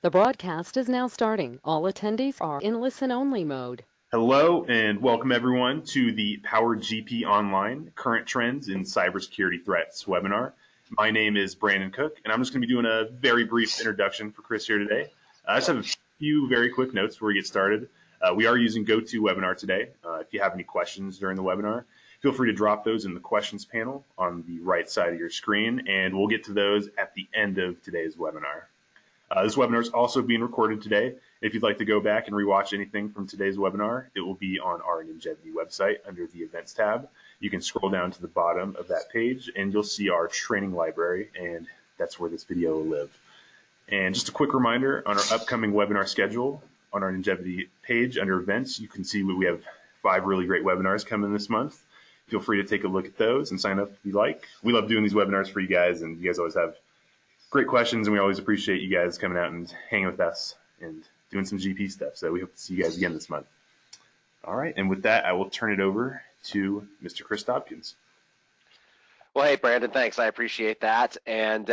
The broadcast is now starting. All attendees are in listen-only mode. Hello and welcome everyone to the PowerGP Online Current Trends in Cybersecurity Threats webinar. My name is Brandon Cook, and I'm just going to be doing a very brief introduction for Chris here today. I just have a few very quick notes before we get started. We are using GoToWebinar today. If you have any questions during the webinar, feel free to drop those in the questions panel on the right side of your screen, and we'll get to those at the end of today's webinar. This webinar is also being recorded today. If you'd like to go back and rewatch anything from today's webinar, it will be on our Ingevity website under the Events tab. You can scroll down to the bottom of that page and you'll see our training library, and that's where this video will live. And just a quick reminder on our upcoming webinar schedule on our Ingevity page under Events, you can see we have 5 really great webinars coming this month. Feel free to take a look at those and sign up if you like. We love doing these webinars for you guys, and you guys always have great questions, and we always appreciate you guys coming out and hanging with us and doing some GP stuff. So we hope to see you guys again this month. All right, and with that, I will turn it over to Mr. Chris Dobkins. Well, hey, Brandon, thanks. I appreciate that. And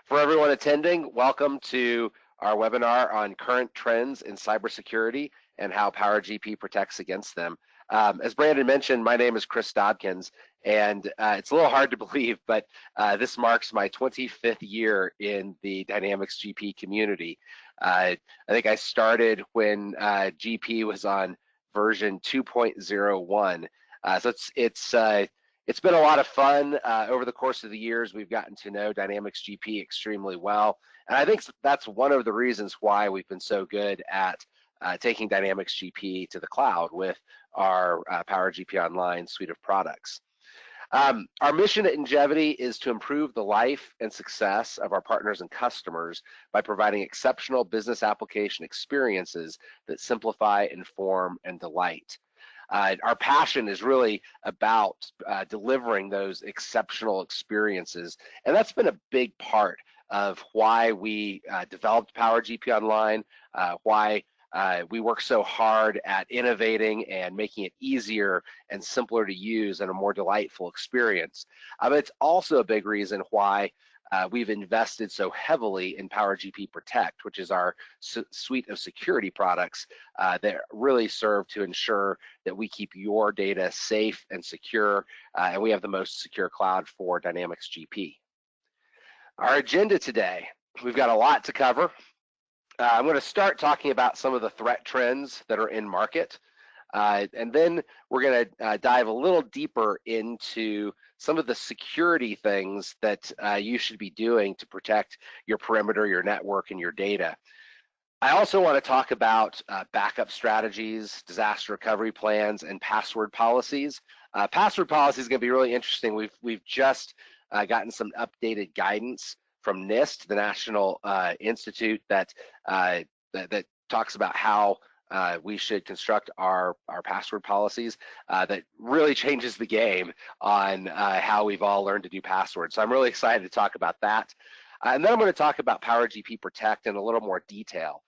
for everyone attending, welcome to our webinar on current trends in cybersecurity and how PowerGP protects against them. As Brandon mentioned, my name is Chris Dobkins, and it's a little hard to believe, but this marks my 25th year in the Dynamics GP community. I think I started when GP was on version 2.01. So it's been a lot of fun over the course of the years. We've gotten to know Dynamics GP extremely well, and I think that's one of the reasons why we've been so good at taking Dynamics GP to the cloud with our PowerGP Online suite of products. Our mission at Ingevity is to improve the life and success of our partners and customers by providing exceptional business application experiences that simplify, inform, and delight. Our passion is really about delivering those exceptional experiences, and that's been a big part of why we developed PowerGP Online, why we work so hard at innovating and making it easier and simpler to use and a more delightful experience. But it's also a big reason why we've invested so heavily in PowerGP Protect, which is our suite of security products that really serve to ensure that we keep your data safe and secure, and we have the most secure cloud for Dynamics GP. Our agenda today, we've got a lot to cover. I'm going to start talking about some of the threat trends that are in market, and then we're going to dive a little deeper into some of the security things that you should be doing to protect your perimeter, your network, and your data. I also want to talk about backup strategies, disaster recovery plans, and password policies. Password policy is going to be really interesting. We've just gotten some updated guidance from NIST, the National Institute that talks about how we should construct our password policies. That really changes the game on how we've all learned to do passwords. So I'm really excited to talk about that. And then I'm going to talk about PowerGP Protect in a little more detail,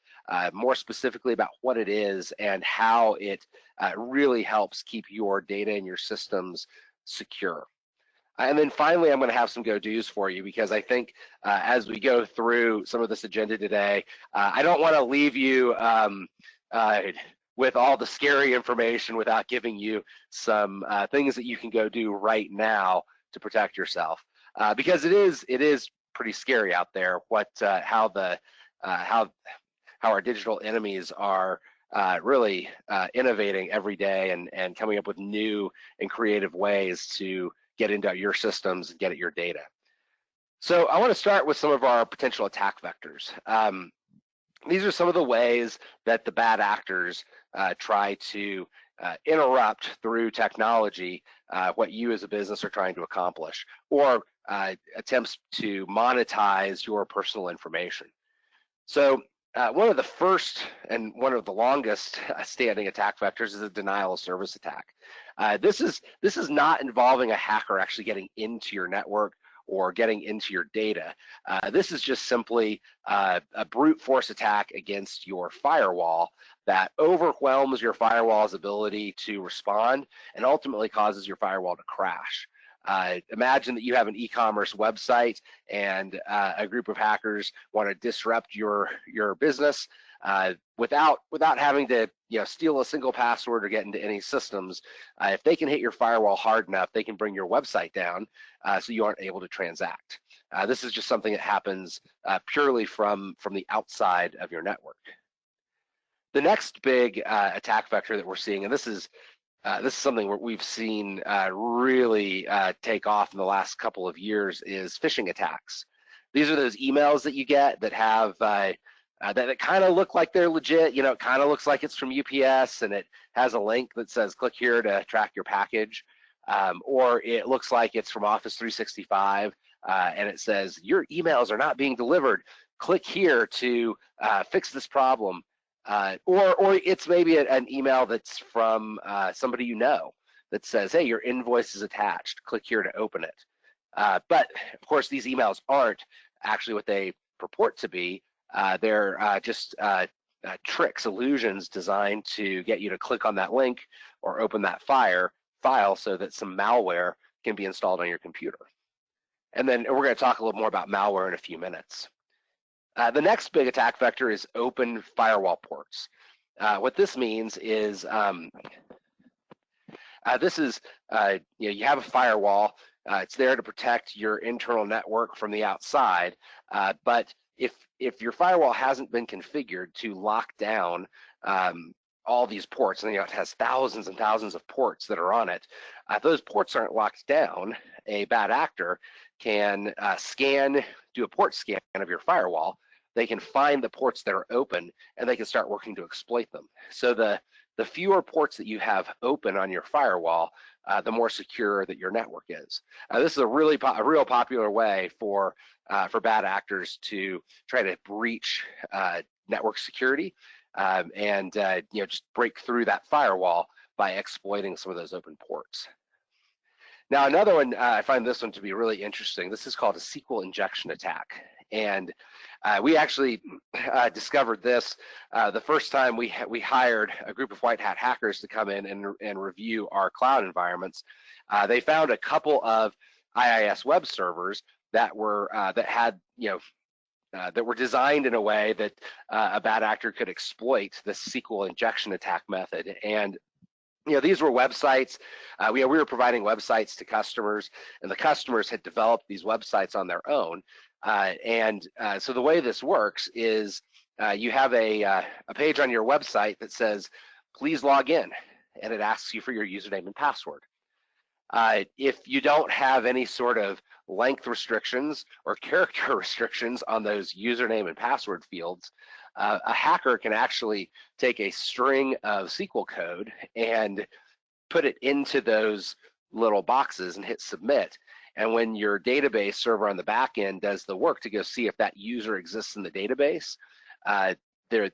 more specifically about what it is and how it really helps keep your data and your systems secure. And then finally, I'm going to have some go-dos for you, because I think as we go through some of this agenda today, I don't want to leave you with all the scary information without giving you some things that you can go do right now to protect yourself, because it is pretty scary out there how our digital enemies are really innovating every day and coming up with new and creative ways to get into your systems and get at your data. So I want to start with some of our potential attack vectors. These are some of the ways that the bad actors try to interrupt through technology what you as a business are trying to accomplish, or attempts to monetize your personal information. So one of the first and one of the longest standing attack vectors is a denial of service attack. This is not involving a hacker actually getting into your network or getting into your data. This is just simply a brute force attack against your firewall that overwhelms your firewall's ability to respond and ultimately causes your firewall to crash. Imagine that you have an e-commerce website and a group of hackers want to disrupt your business without having to steal a single password or get into any systems. If they can hit your firewall hard enough, they can bring your website down so you aren't able to transact. This is just something that happens purely from the outside of your network. The next big attack vector that we're seeing, and this is something where we've seen really take off in the last couple of years, is phishing attacks. These are those emails that you get that have that kind of look like they're legit. It kind of looks like it's from UPS, and it has a link that says click here to track your package, or it looks like it's from Office 365, and it says your emails are not being delivered. Click here to fix this problem. Or it's maybe an email that's from somebody that says, hey, your invoice is attached. Click here to open it. But of course, these emails aren't actually what they purport to be. They're just tricks, illusions designed to get you to click on that link or open that file so that some malware can be installed on your computer. And then we're going to talk a little more about malware in a few minutes. The next big attack vector is open firewall ports. What this means is you have a firewall. It's there to protect your internal network from the outside. But if your firewall hasn't been configured to lock down all these ports, and it has thousands and thousands of ports that are on it, if those ports aren't locked down, a bad actor can do a port scan of your firewall. They can find the ports that are open, and they can start working to exploit them. So the fewer ports that you have open on your firewall, the more secure that your network is. This is a real popular way for bad actors to try to breach network security and just break through that firewall by exploiting some of those open ports. Now, another one, I find this one to be really interesting. This is called a SQL injection attack. And we actually discovered this the first time we hired a group of white hat hackers to come in and review our cloud environments. They found a couple of IIS web servers that were that were designed in a way that a bad actor could exploit the SQL injection attack method. And these were websites. We were providing websites to customers, and the customers had developed these websites on their own. So the way this works is you have a page on your website that says, please log in, and it asks you for your username and password. If you don't have any sort of length restrictions or character restrictions on those username and password fields, a hacker can actually take a string of SQL code and put it into those little boxes and hit submit. And when your database server on the back end does the work to go see if that user exists in the database, the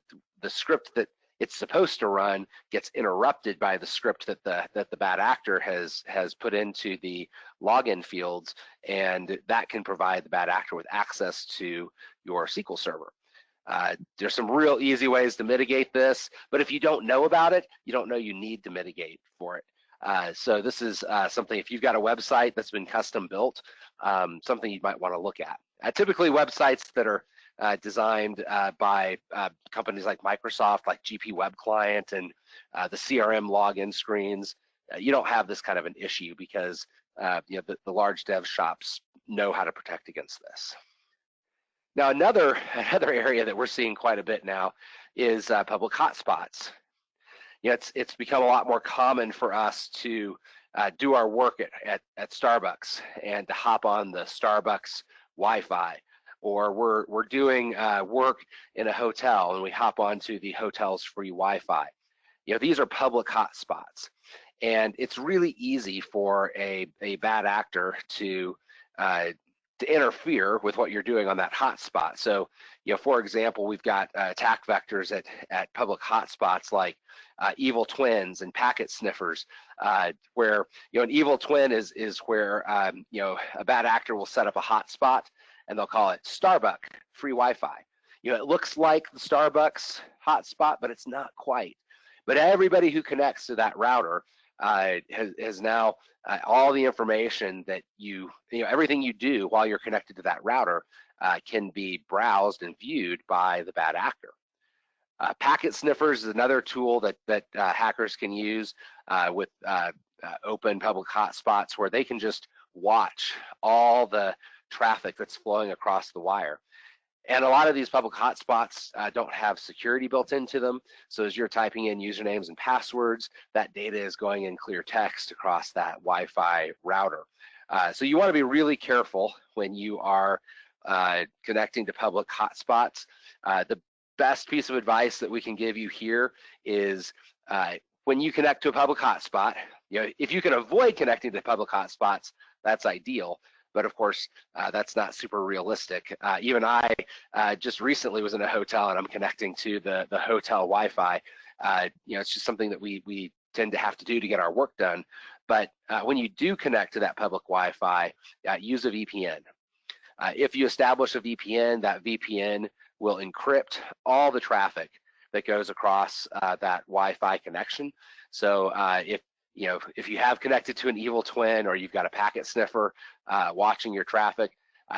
script that it's supposed to run gets interrupted by the script that the bad actor has put into the login fields, and that can provide the bad actor with access to your SQL server. There's some real easy ways to mitigate this, but if you don't know about it, you don't know you need to mitigate for it. So this is something, if you've got a website that's been custom built, something you might want to look at. Typically websites that are designed by companies like Microsoft, like GP Web Client, and the CRM login screens, you don't have this kind of an issue because the large dev shops know how to protect against this. Now, another area that we're seeing quite a bit now is public hotspots. It's become a lot more common for us to do our work at Starbucks and to hop on the Starbucks Wi-Fi, or we're doing work in a hotel and we hop onto the hotel's free Wi-Fi. These are public hotspots, and it's really easy for a bad actor to interfere with what you're doing on that hotspot. So, for example, we've got attack vectors at public hotspots like evil twins and packet sniffers, where an evil twin is where a bad actor will set up a hotspot and they'll call it Starbucks free Wi-Fi. It looks like the Starbucks hotspot, but it's not quite. But everybody who connects to that router has now all the information that everything you do while you're connected to that router can be browsed and viewed by the bad actor. Packet sniffers is another tool that hackers can use with open public hotspots, where they can just watch all the traffic that's flowing across the wire. And a lot of these public hotspots don't have security built into them. So as you're typing in usernames and passwords, that data is going in clear text across that Wi-Fi router. So you want to be really careful when you are connecting to public hotspots. The best piece of advice that we can give you here is when you connect to a public hotspot, if you can avoid connecting to public hotspots, that's ideal. But of course, that's not super realistic. Even I just recently was in a hotel and I'm connecting to the hotel Wi-Fi. It's just something that we tend to have to do to get our work done. But when you do connect to that public Wi-Fi, use a VPN. If you establish a VPN, that VPN will encrypt all the traffic that goes across that Wi-Fi connection. So if you have connected to an evil twin, or you've got a packet sniffer watching your traffic,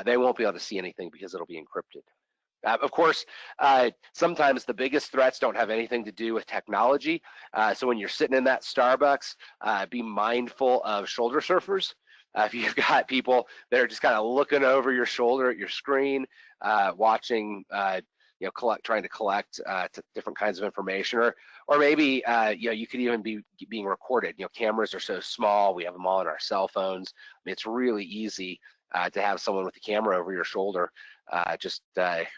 they won't be able to see anything because it'll be encrypted. Of course, sometimes the biggest threats don't have anything to do with technology. So when you're sitting in that Starbucks, be mindful of shoulder surfers. If you've got people that are just kind of looking over your shoulder at your screen, watching, trying to collect different kinds of information, or maybe you could even be being recorded. Cameras are so small; we have them all on our cell phones. I mean, it's really easy to have someone with the camera over your shoulder, just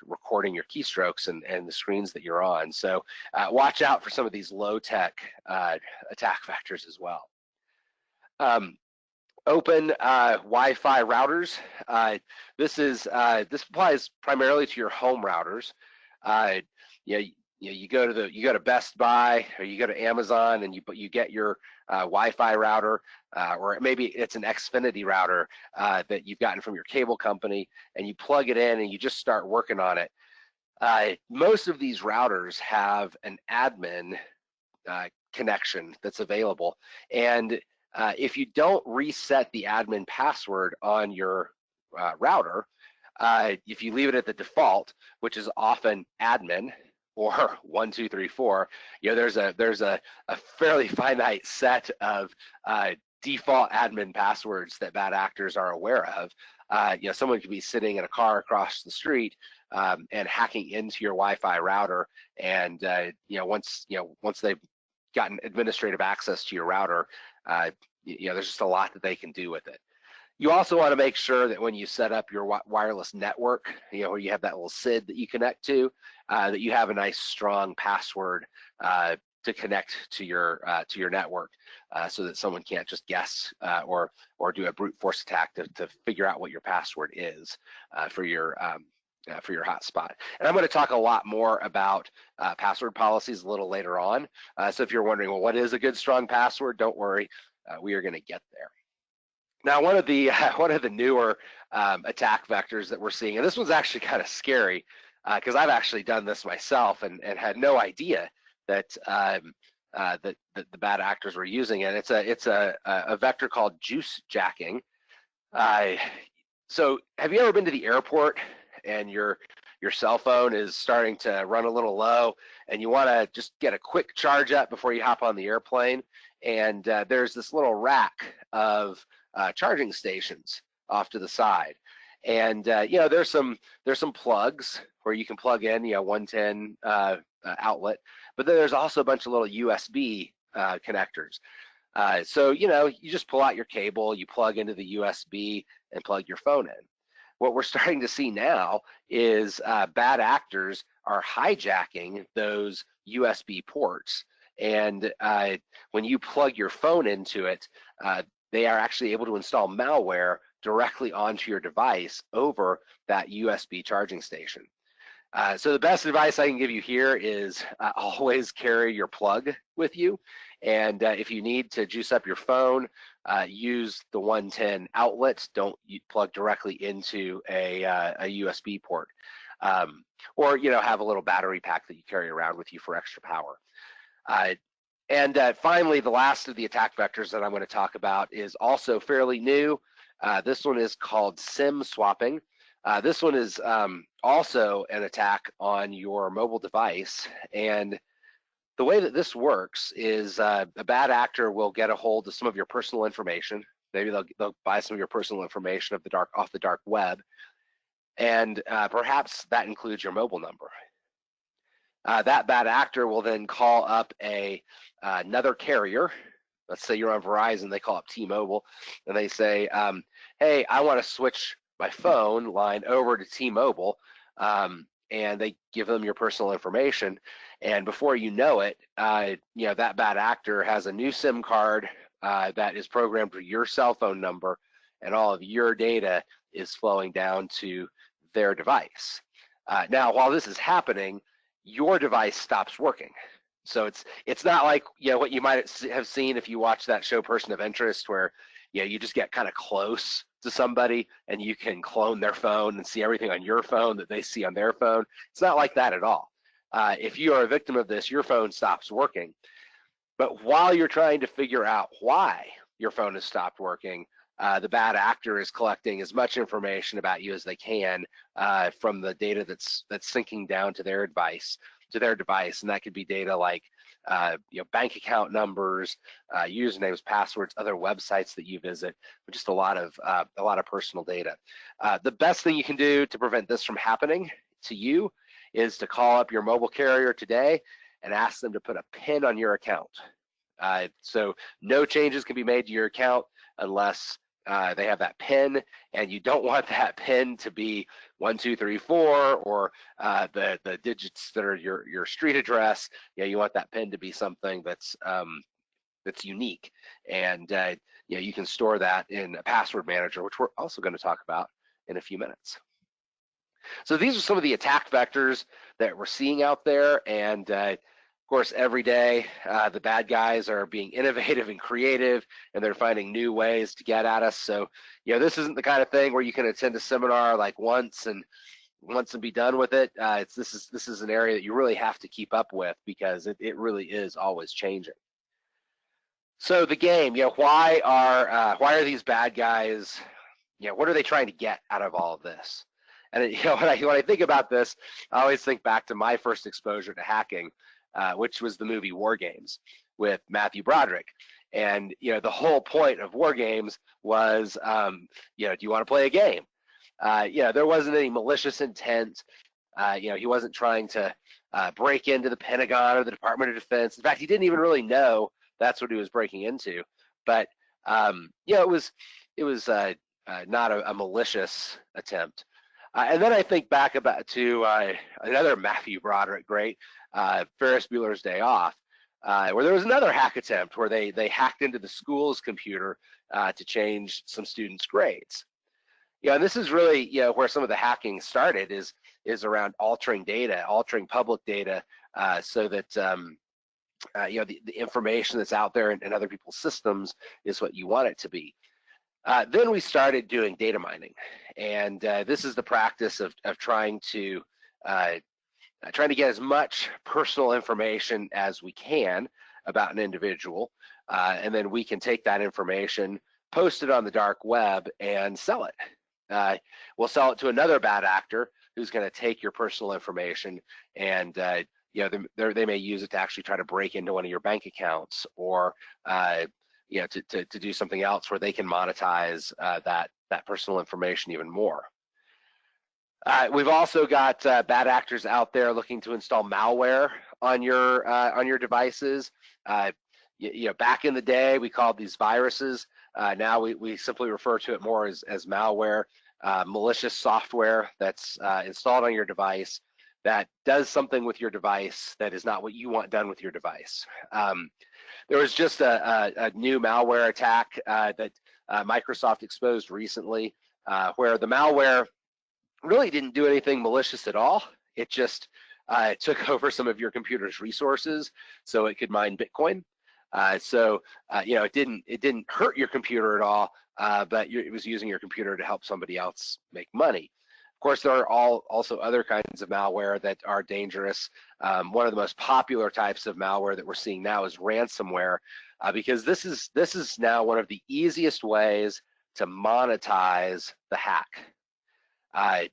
recording your keystrokes and the screens that you're on. So watch out for some of these low-tech attack vectors as well. Open Wi-Fi routers. This applies primarily to your home routers. You go to Best Buy, or you go to Amazon, and you get your Wi-Fi router, or maybe it's an Xfinity router that you've gotten from your cable company, and you plug it in and you just start working on it. Most of these routers have an admin connection that's available, and if you don't reset the admin password on your router, if you leave it at the default, which is often admin or 1234, there's a fairly finite set of default admin passwords that bad actors are aware of. Someone could be sitting in a car across the street and hacking into your Wi-Fi router, and once they've gotten administrative access to your router, there's just a lot that they can do with it. You also want to make sure that when you set up your wireless network, where you have that little SID that you connect to, that you have a nice strong password to connect to your network, so that someone can't just guess or do a brute force attack to figure out what your password is for your hotspot. And I'm going to talk a lot more about password policies a little later on. So if you're wondering, well, what is a good strong password? Don't worry, we are going to get there. Now, one of the newer attack vectors that we're seeing, and this one's actually kind of scary because I've actually done this myself and had no idea that that the bad actors were using it. It's a vector called juice jacking. So have you ever been to the airport and your cell phone is starting to run a little low, and you want to just get a quick charge up before you hop on the airplane, and there's this little rack of charging stations off to the side, and there's some plugs where you can plug in 110 outlet, but then there's also a bunch of little USB connectors. So you just pull out your cable, you plug into the USB, and plug your phone in. What we're starting to see now is bad actors are hijacking those USB ports, and when you plug your phone into it, they are actually able to install malware directly onto your device over that USB charging station. So the best advice I can give you here is always carry your plug with you, and if you need to juice up your phone, use the 110 outlet. Don't plug directly into a USB port, or have a little battery pack that you carry around with you for extra power. And finally, the last of the attack vectors that I'm going to talk about is also fairly new. This one is called SIM swapping. This one is also an attack on your mobile device. And the way that this works is a bad actor will get a hold of some of your personal information. Maybe they'll buy some of your personal information off the dark web. And perhaps that includes your mobile number. That bad actor will then call up another carrier. Let's say you're on Verizon, they call up T-Mobile, and they say, hey, I want to switch my phone line over to T-Mobile, and they give them your personal information. And before you know it, that bad actor has a new SIM card that is programmed for your cell phone number, and all of your data is flowing down to their device. Now, while this is happening, your device stops working. So it's not like what you might have seen if you watch that show Person of Interest, where you just get kind of close to somebody and you can clone their phone and see everything on your phone that they see on their phone. It's not like that at all. If you are a victim of this, your phone stops working. But while you're trying to figure out why your phone has stopped working, the bad actor is collecting as much information about you as they can from the data that's syncing down to their device, and that could be data like bank account numbers, usernames, passwords, other websites that you visit, just a lot of personal data. The best thing you can do to prevent this from happening to you is to call up your mobile carrier today and ask them to put a PIN on your account. So no changes can be made to your account unless they have that PIN, and you don't want that PIN to be 1234 or the digits that are your street address. You want that PIN to be something that's unique, and you can store that in a password manager, which we're also going to talk about in a few minutes. So these are some of the attack vectors that we're seeing out there, and of course, every day the bad guys are being innovative and creative, and they're finding new ways to get at us. So, this isn't the kind of thing where you can attend a seminar like once and be done with it. This is an area that you really have to keep up with, because it really is always changing. So the game, why are these bad guys? What are they trying to get out of all of this? And when I think about this, I always think back to my first exposure to hacking, which was the movie War Games with Matthew Broderick. And the whole point of War Games was, do you want to play a game? There wasn't any malicious intent. He wasn't trying to break into the Pentagon or the Department of Defense. In fact, he didn't even really know that's what he was breaking into. But it was not a malicious attempt. And then I think back to another Matthew Broderick great, Ferris Bueller's Day Off, where there was another hack attempt where they hacked into the school's computer to change some students' grades. And this is really where some of the hacking started is around altering data, altering public data, so that the information that's out there in other people's systems is what you want it to be. Then we started doing data mining, and this is the practice of trying to get as much personal information as we can about an individual, and then we can take that information, post it on the dark web, and sell it. We'll sell it to another bad actor who's going to take your personal information, and they may use it to actually try to break into one of your bank accounts, or to do something else where they can monetize that personal information even more. We've also got bad actors out there looking to install malware on your devices. Back in the day, we called these viruses. Now we simply refer to it more as malware, malicious software that's installed on your device that does something with your device that is not what you want done with your device. There was just a new malware attack that Microsoft exposed recently, where the malware really didn't do anything malicious at all. It just took over some of your computer's resources so it could mine Bitcoin. It didn't hurt your computer at all, but it was using your computer to help somebody else make money. Of course, there are also other kinds of malware that are dangerous. One of the most popular types of malware that we're seeing now is ransomware, because this is now one of the easiest ways to monetize the hack. There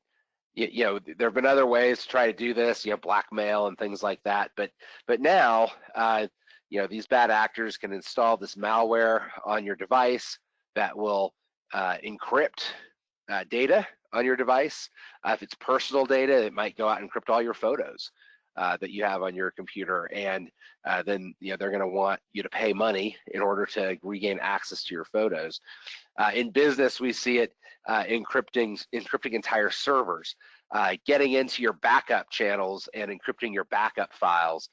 have been other ways to try to do this, blackmail and things like that, but now, these bad actors can install this malware on your device that will encrypt data on your device. If it's personal data, it might go out and encrypt all your photos that you have on your computer, and then they're going to want you to pay money in order to regain access to your photos. In business, we see it encrypting entire servers, getting into your backup channels and encrypting your backup files.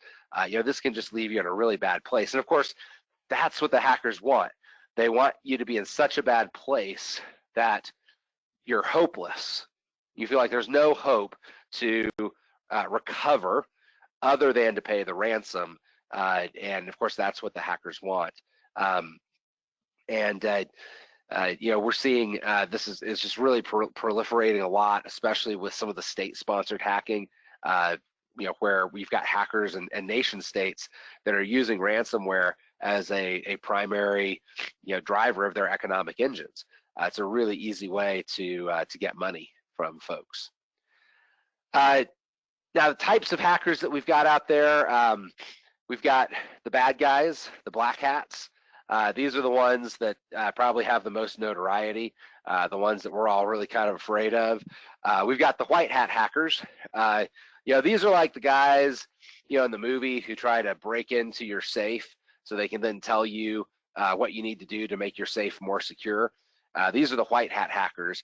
This can just leave you in a really bad place. And of course, that's what the hackers want. They want you to be in such a bad place that you're hopeless. You feel like there's no hope to recover other than to pay the ransom. And of course, that's what the hackers want. We're seeing this is just really proliferating a lot, especially with some of the state-sponsored hacking, where we've got hackers and nation states that are using ransomware as a primary, driver of their economic engines. It's a really easy way to get money from folks. Now, the types of hackers that we've got out there, we've got the bad guys, the black hats. These are the ones that probably have the most notoriety, the ones that we're all really kind of afraid of. We've got the white hat hackers. These are like the guys, in the movie who try to break into your safe so they can then tell you what you need to do to make your safe more secure. These are the white hat hackers.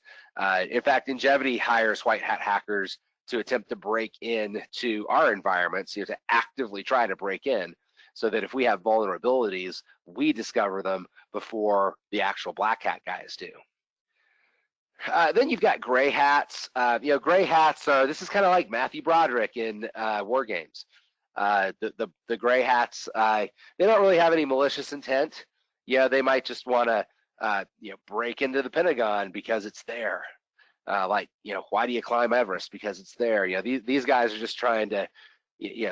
In fact, Ingevity hires white hat hackers to attempt to break into our environments, to actively try to break in, so that if we have vulnerabilities, we discover them before the actual black hat guys do. Then you've got gray hats. Gray hats are, this is kind of like Matthew Broderick in war games. The gray hats, they don't really have any malicious intent. They might just want to break into the Pentagon because it's there. Why do you climb Everest? Because it's there. These guys are just trying to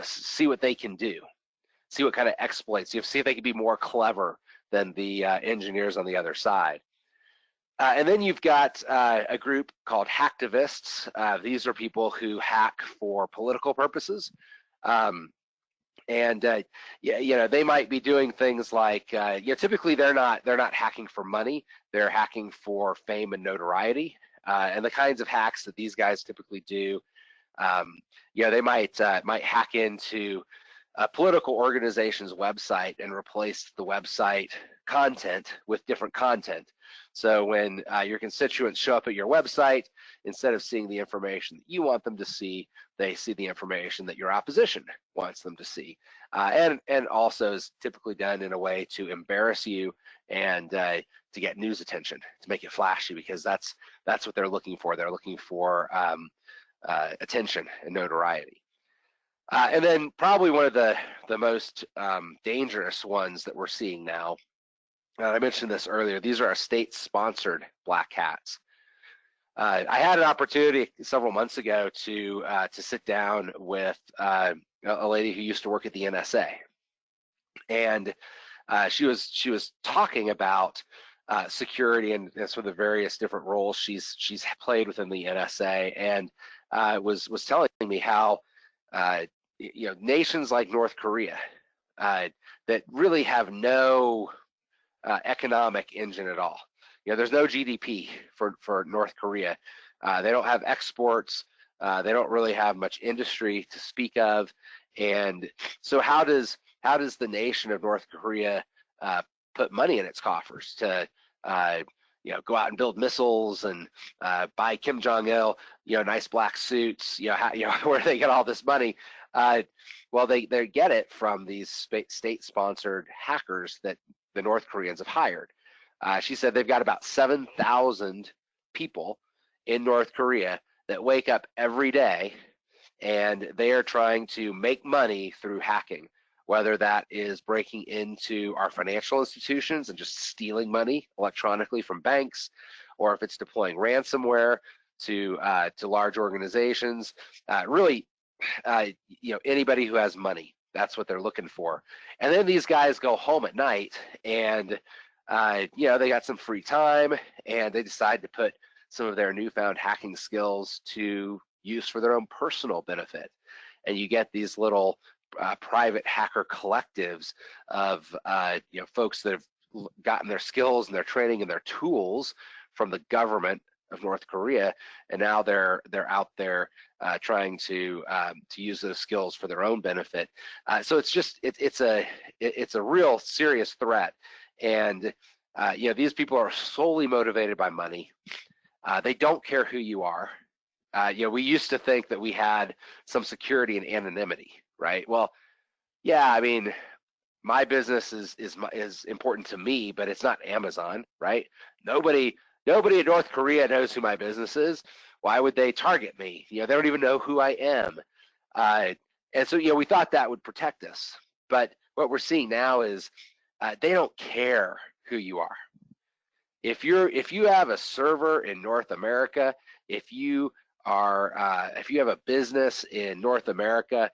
see what they can do, see what kind of exploits, see if they can be more clever than the engineers on the other side. And then you've got a group called hacktivists. These are people who hack for political purposes. They might be doing things like, typically they're not hacking for money. They're hacking for fame and notoriety. And the kinds of hacks that these guys typically do, they might hack into a political organization's website and replace the website content with different content. So when your constituents show up at your website, instead of seeing the information that you want them to see, they see the information that your opposition wants them to see. And also is typically done in a way to embarrass you and to get news attention, to make it flashy, because that's what they're looking for. They're looking for attention and notoriety. And then probably one of the most dangerous ones that we're seeing now, I mentioned this earlier, these are our state-sponsored black hats. I had an opportunity several months ago to sit down with a lady who used to work at the NSA, and she was talking about security and some of the various different roles she's played within the NSA, and was telling me how nations like North Korea that really have no economic engine at all. There's no GDP for North Korea. They don't have exports. They don't really have much industry to speak of. And so how does the nation of North Korea put money in its coffers to go out and build missiles and buy Kim Jong-il nice black suits? Where do they get all this money? Well, they get it from these state-sponsored hackers that the North Koreans have hired. She said they've got about 7,000 people in North Korea that wake up every day and they are trying to make money through hacking, whether that is breaking into our financial institutions and just stealing money electronically from banks, or if it's deploying ransomware to large organizations, really, anybody who has money. That's what they're looking for. And then these guys go home at night and, they got some free time and they decide to put some of their newfound hacking skills to use for their own personal benefit. And you get these little private hacker collectives of, folks that have gotten their skills and their training and their tools from the government of North Korea, and now they're out there trying to use those skills for their own benefit. So it's a real serious threat, and these people are solely motivated by money. They don't care who you are. We used to think that we had some security and anonymity, right? Well, yeah, I mean, my business is important to me, but it's not Amazon, right? Nobody in North Korea knows who my business is. Why would they target me? They don't even know who I am. And so, we thought that would protect us. But what we're seeing now is they don't care who you are. If you have a server in North America, if you have a business in North America,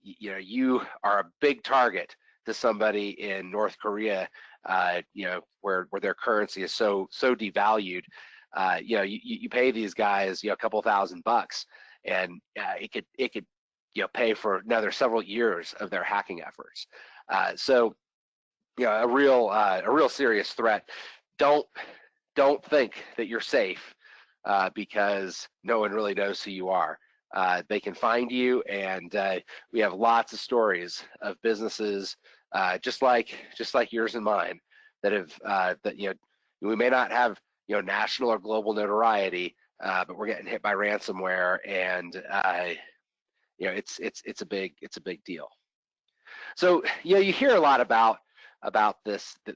you are a big target to somebody in North Korea, where their currency is so devalued. You pay these guys a couple $1,000, and it could pay for another several years of their hacking efforts. So a real serious threat. Don't think that you're safe because no one really knows who you are. They can find you, and we have lots of stories of businesses just like yours and mine that have we may not have national or global notoriety, but we're getting hit by ransomware, and it's a big deal. So you hear a lot about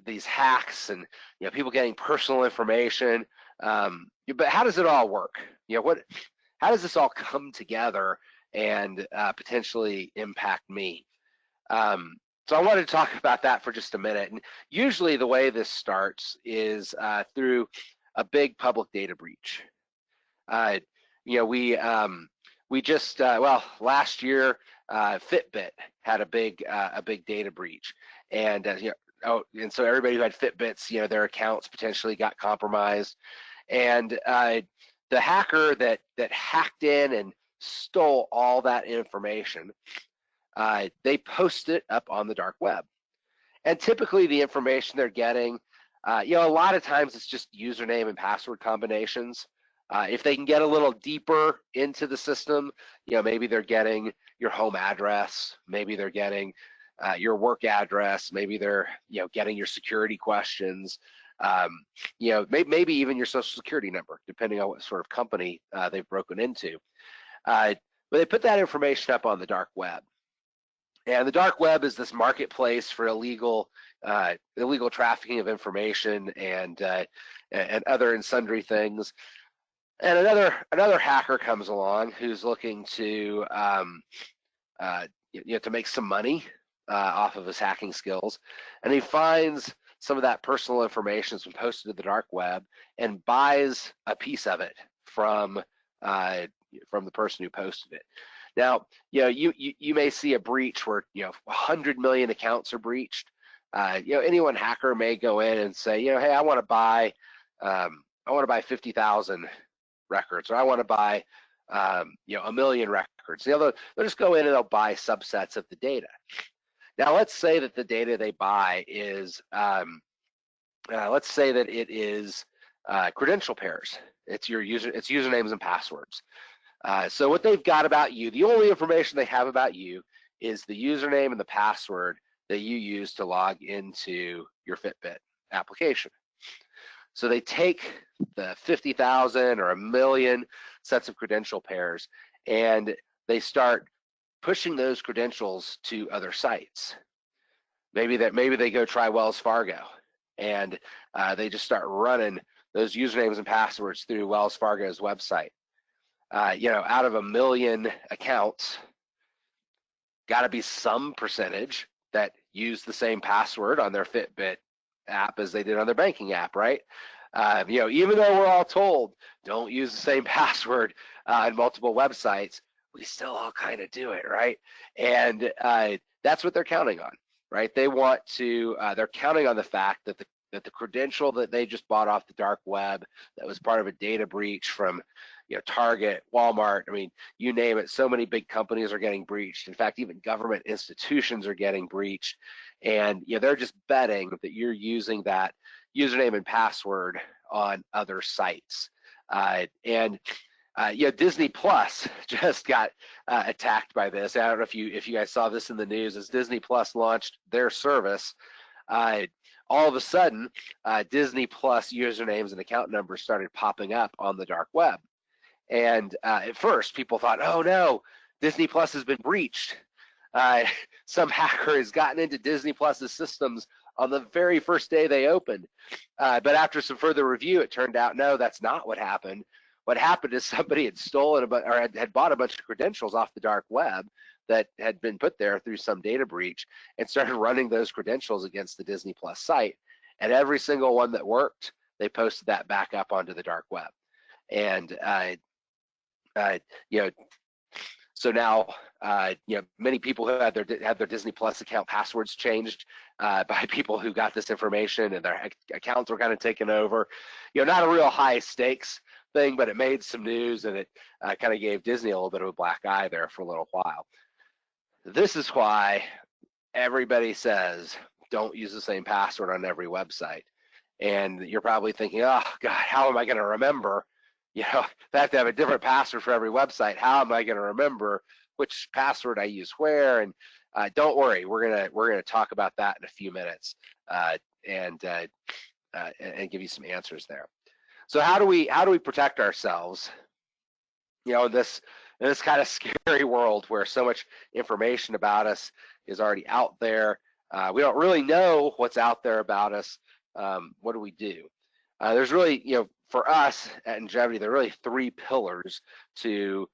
these hacks and people getting personal information, but how does it all work? How does this all come together and potentially impact me? So I wanted to talk about that for just a minute. And usually the way this starts is through a big public data breach. We just last year Fitbit had a big data breach, and and so everybody who had Fitbits, their accounts potentially got compromised, and the hacker that hacked in and stole all that information, they post it up on the dark web. And typically the information they're getting, a lot of times it's just username and password combinations. If they can get a little deeper into the system, maybe they're getting your home address, maybe they're getting your work address, maybe they're getting your security questions, maybe even your social security number, depending on what sort of company they've broken into. But they put that information up on the dark web. And the dark web is this marketplace for illegal trafficking of information and other and sundry things. And another hacker comes along who's looking to to make some money off of his hacking skills, and he finds some of that personal information that's been posted to the dark web and buys a piece of it from the person who posted it. Now, you may see a breach where 100 million accounts are breached. Any one hacker may go in and say, hey, I want to buy 50,000 records, or I want to buy 1 million records. They'll just go in and they'll buy subsets of the data. Now, let's say that the data they buy is let's say that it is credential pairs. It's usernames and passwords. So what they've got about you, the only information they have about you is the username and the password that you use to log into your Fitbit application. So they take the 50,000 or 1 million sets of credential pairs, and they start pushing those credentials to other sites. Maybe they go try Wells Fargo, and they just start running those usernames and passwords through Wells Fargo's website. Out of 1 million accounts, got to be some percentage that use the same password on their Fitbit app as they did on their banking app, right? Even though we're all told don't use the same password on multiple websites, we still all kind of do it, right? And that's what they're counting on, right? They want to. They're counting on the fact that the credential that they just bought off the dark web, that was part of a data breach from, Target, Walmart. I mean, you name it. So many big companies are getting breached. In fact, even government institutions are getting breached, and they're just betting that you're using that username and password on other sites. Disney Plus just got attacked by this. I don't know if you guys saw this in the news. As Disney Plus launched their service, all of a sudden, Disney Plus usernames and account numbers started popping up on the dark web. And at first, people thought, "Oh no, Disney Plus has been breached. Some hacker has gotten into Disney Plus's systems on the very first day they opened." But after some further review, it turned out, no, that's not what happened. What happened is somebody had stolen or had bought a bunch of credentials off the dark web that had been put there through some data breach, and started running those credentials against the Disney Plus site. And every single one that worked, they posted that back up onto the dark web. And so now, many people who had their Disney Plus account passwords changed by people who got this information, and their accounts were kind of taken over. Not a real high stakes thing, but it made some news, and it kind of gave Disney a little bit of a black eye there for a little while. This is why everybody says don't use the same password on every website. And you're probably thinking, oh God, how am I going to remember? If I have to have a different password for every website, how am I going to remember which password I use where? And don't worry, we're gonna talk about that in a few minutes and give you some answers there. So how do we protect ourselves? In this kind of scary world where so much information about us is already out there. We don't really know what's out there about us. What do we do? There's really, for us at Ingevity, there are really three pillars to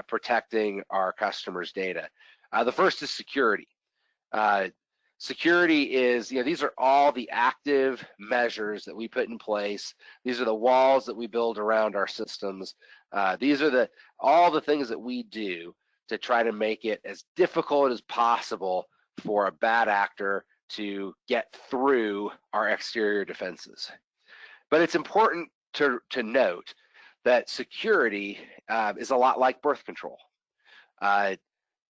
protecting our customers' data. The first is security. Security is, these are all the active measures that we put in place. These are the walls that we build around our systems. These are all the things that we do to try to make it as difficult as possible for a bad actor to get through our exterior defenses. But it's important to note that security is a lot like birth control.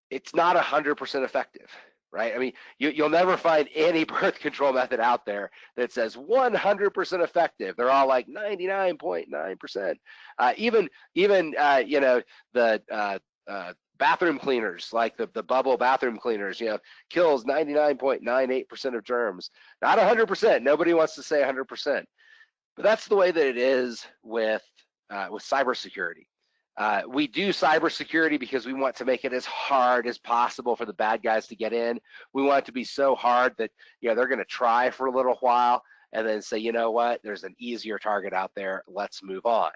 It's not 100% effective, right? I mean, you'll never find any birth control method out there that says 100% effective. They're all like 99.9%. Even the bathroom cleaners, like the bubble bathroom cleaners, kills 99.98% of germs. Not 100%. Nobody wants to say 100%. But that's the way that it is with cybersecurity. We do cybersecurity because we want to make it as hard as possible for the bad guys to get in. We want it to be so hard that they're going to try for a little while and then say, you know what, there's an easier target out there, let's move on.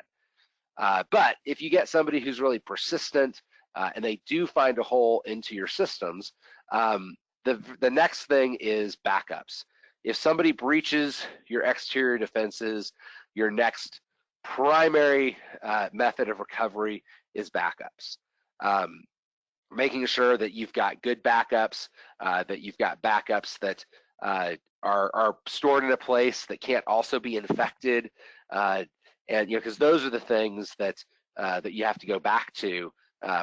But if you get somebody who's really persistent and they do find a hole into your systems, the next thing is backups. If somebody breaches your exterior defenses, your next primary method of recovery is backups. Making sure that you've got good backups, that you've got backups that are stored in a place that can't also be infected, and because those are the things that you have to go back to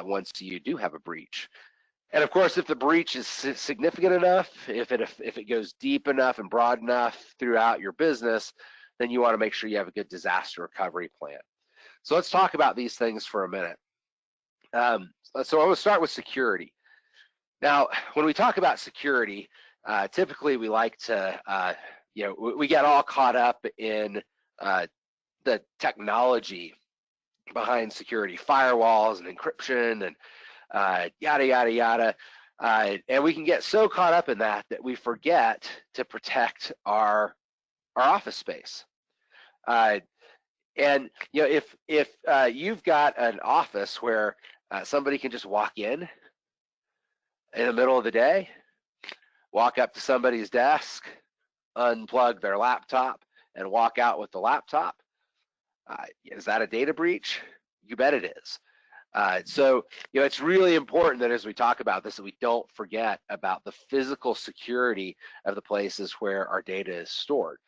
once you do have a breach. And of course, if the breach is significant enough, if it goes deep enough and broad enough throughout your business, then you want to make sure you have a good disaster recovery plan. So let's talk about these things for a minute. So I'm going to start with security. Now, when we talk about security, typically we like to, we get all caught up in the technology behind security, firewalls and encryption and yada, yada, yada. And we can get so caught up in that we forget to protect our office space. And if you've got an office where somebody can just walk in the middle of the day, walk up to somebody's desk, unplug their laptop, and walk out with the laptop, Is that a data breach? You bet it is. So, it's really important that as we talk about this, that we don't forget about the physical security of the places where our data is stored.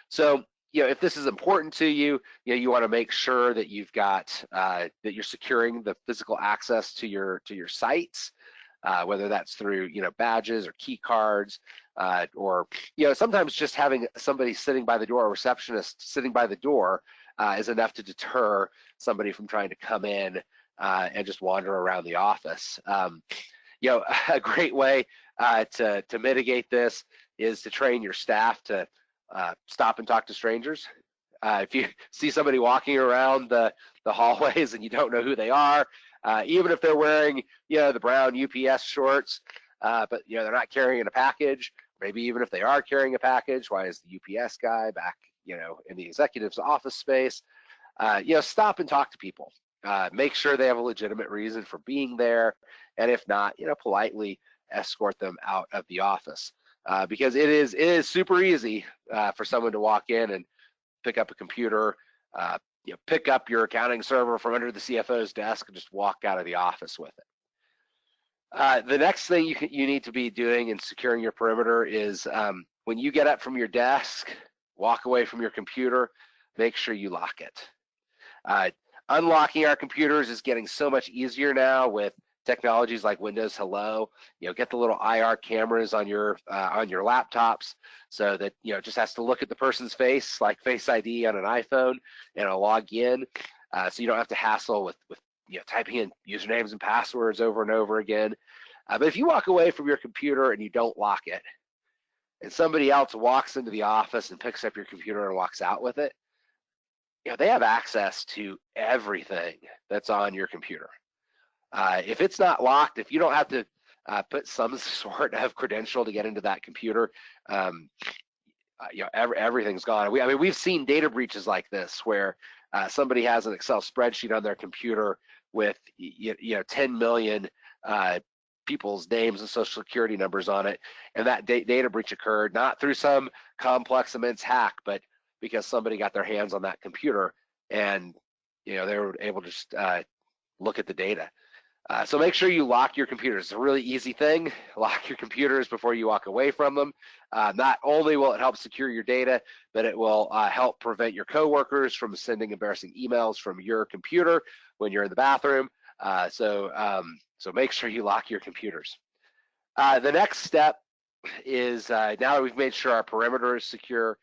So, if this is important to you, you want to make sure that you've got that you're securing the physical access to your sites, whether that's through badges or key cards, or sometimes just having somebody sitting by the door, a receptionist sitting by the door, is enough to deter somebody from trying to come in and just wander around the office. A great way to mitigate this is to train your staff to stop and talk to strangers. If you see somebody walking around the hallways and you don't know who they are, even if they're wearing the brown UPS shorts, but they're not carrying a package, maybe even if they are carrying a package, why is the UPS guy back in the executive's office space? Stop and talk to people. Make sure they have a legitimate reason for being there, and if not, politely escort them out of the office, because it is super easy for someone to walk in and pick up a computer, pick up your accounting server from under the CFO's desk and just walk out of the office with it. The next thing you need to be doing in securing your perimeter is when you get up from your desk, walk away from your computer, make sure you lock it. Unlocking our computers is getting so much easier now with technologies like Windows Hello. Get the little IR cameras on your laptops, so that it just has to look at the person's face, like Face ID on an iPhone, and it'll log in. So you don't have to hassle with typing in usernames and passwords over and over again. But if you walk away from your computer and you don't lock it, and somebody else walks into the office and picks up your computer and walks out with it, they have access to everything that's on your computer. If it's not locked, if you don't have to put some sort of credential to get into that computer, everything's gone. We've seen data breaches like this where somebody has an Excel spreadsheet on their computer with 10 million people's names and social security numbers on it, and that data breach occurred not through some complex immense hack, but because somebody got their hands on that computer and they were able to just look at the data. So make sure you lock your computers. It's a really easy thing. Lock your computers before you walk away from them. Not only will it help secure your data, but it will help prevent your coworkers from sending embarrassing emails from your computer when you're in the bathroom. So make sure you lock your computers. The next step is, now that we've made sure our perimeter is secure,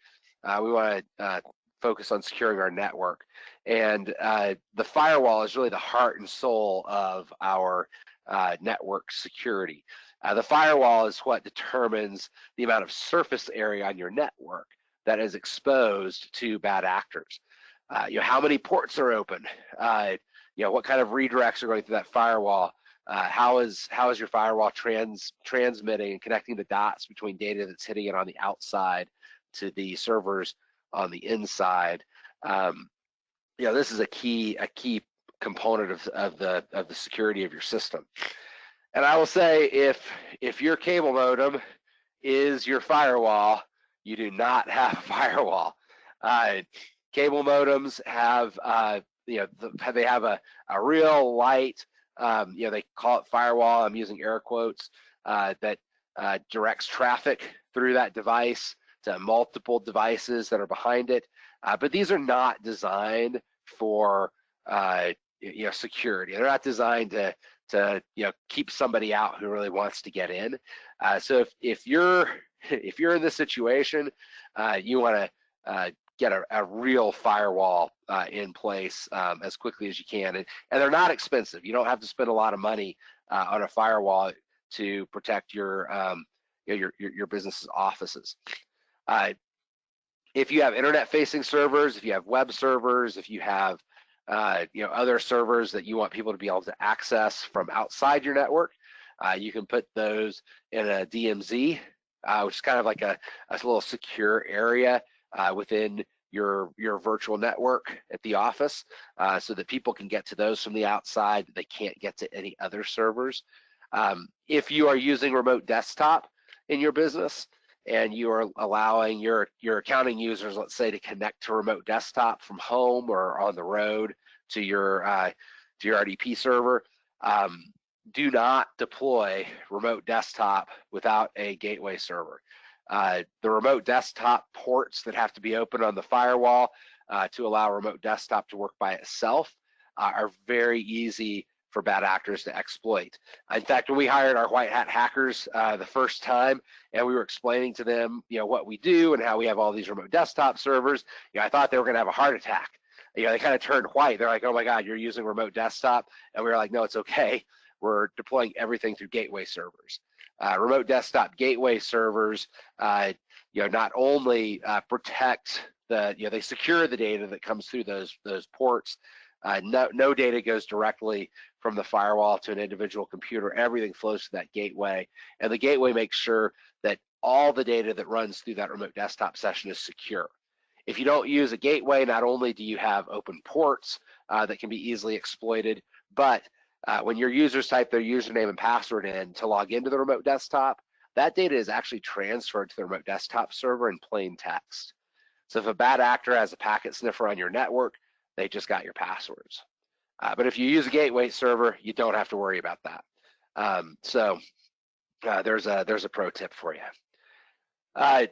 we want to focus on securing our network. And the firewall is really the heart and soul of our network security. The firewall is what determines the amount of surface area on your network that is exposed to bad actors. How many ports are open? What kind of redirects are going through that firewall? How is your firewall transmitting and connecting the dots between data that's hitting it on the outside to the servers on the inside? This is a key component of the security of your system. And I will say, if your cable modem is your firewall, you do not have a firewall. Cable modems have they have a real light, they call it firewall, I'm using air quotes, that directs traffic through that device to multiple devices that are behind it. But these are not designed for security. They're not designed to keep somebody out who really wants to get in. So if you're in this situation, you want to get a real firewall in place as quickly as you can, and they're not expensive. You don't have to spend a lot of money on a firewall to protect your business's offices. If you have internet-facing servers, if you have web servers, if you have other servers that you want people to be able to access from outside your network, you can put those in a DMZ, which is kind of like a little secure area within your virtual network at the office, so that people can get to those from the outside that they can't get to any other servers. If you are using remote desktop in your business, and you are allowing your accounting users, let's say, to connect to remote desktop from home or on the road to your RDP server, do not deploy remote desktop without a gateway server. The remote desktop ports that have to be open on the firewall to allow remote desktop to work by itself are very easy for bad actors to exploit. In fact, when we hired our white hat hackers the first time, and we were explaining to them, what we do and how we have all these remote desktop servers, I thought they were going to have a heart attack. They kind of turned white. They're like, "Oh my God, you're using remote desktop," and we were like, "No, it's okay. We're deploying everything through gateway servers." Remote desktop gateway servers, not only protect they secure the data that comes through those ports. No data goes directly from the firewall to an individual computer. Everything flows to that gateway, and the gateway makes sure that all the data that runs through that remote desktop session is secure. If you don't use a gateway, not only do you have open ports that can be easily exploited, but when your users type their username and password in to log into the remote desktop, that data is actually transferred to the remote desktop server in plain text. So if a bad actor has a packet sniffer on your network, they just got your passwords. But if you use a gateway server, you don't have to worry about that. There's a pro tip for you.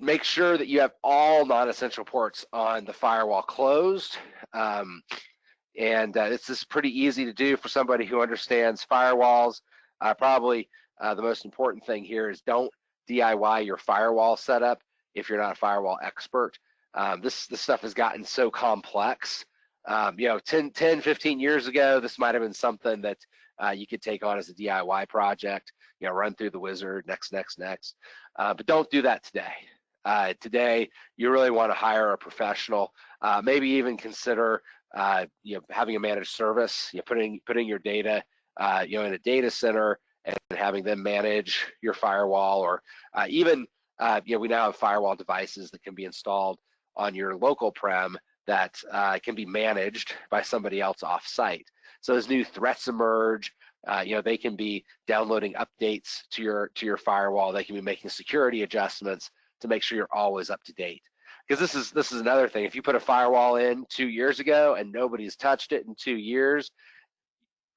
Make sure that you have all non-essential ports on the firewall closed. This is pretty easy to do for somebody who understands firewalls. Probably the most important thing here is don't DIY your firewall setup if you're not a firewall expert. This stuff has gotten so complex. 10, 15 years ago, this might have been something that you could take on as a DIY project, run through the wizard, next. But don't do that today. Today, you really want to hire a professional, maybe even consider having a managed service, putting your data in a data center and having them manage your firewall, or even we now have firewall devices that can be installed on your local prem that can be managed by somebody else off-site. So as new threats emerge, they can be downloading updates to your firewall. They can be making security adjustments to make sure you're always up to date. Because this is another thing. If you put a firewall in 2 years ago and nobody's touched it in 2 years,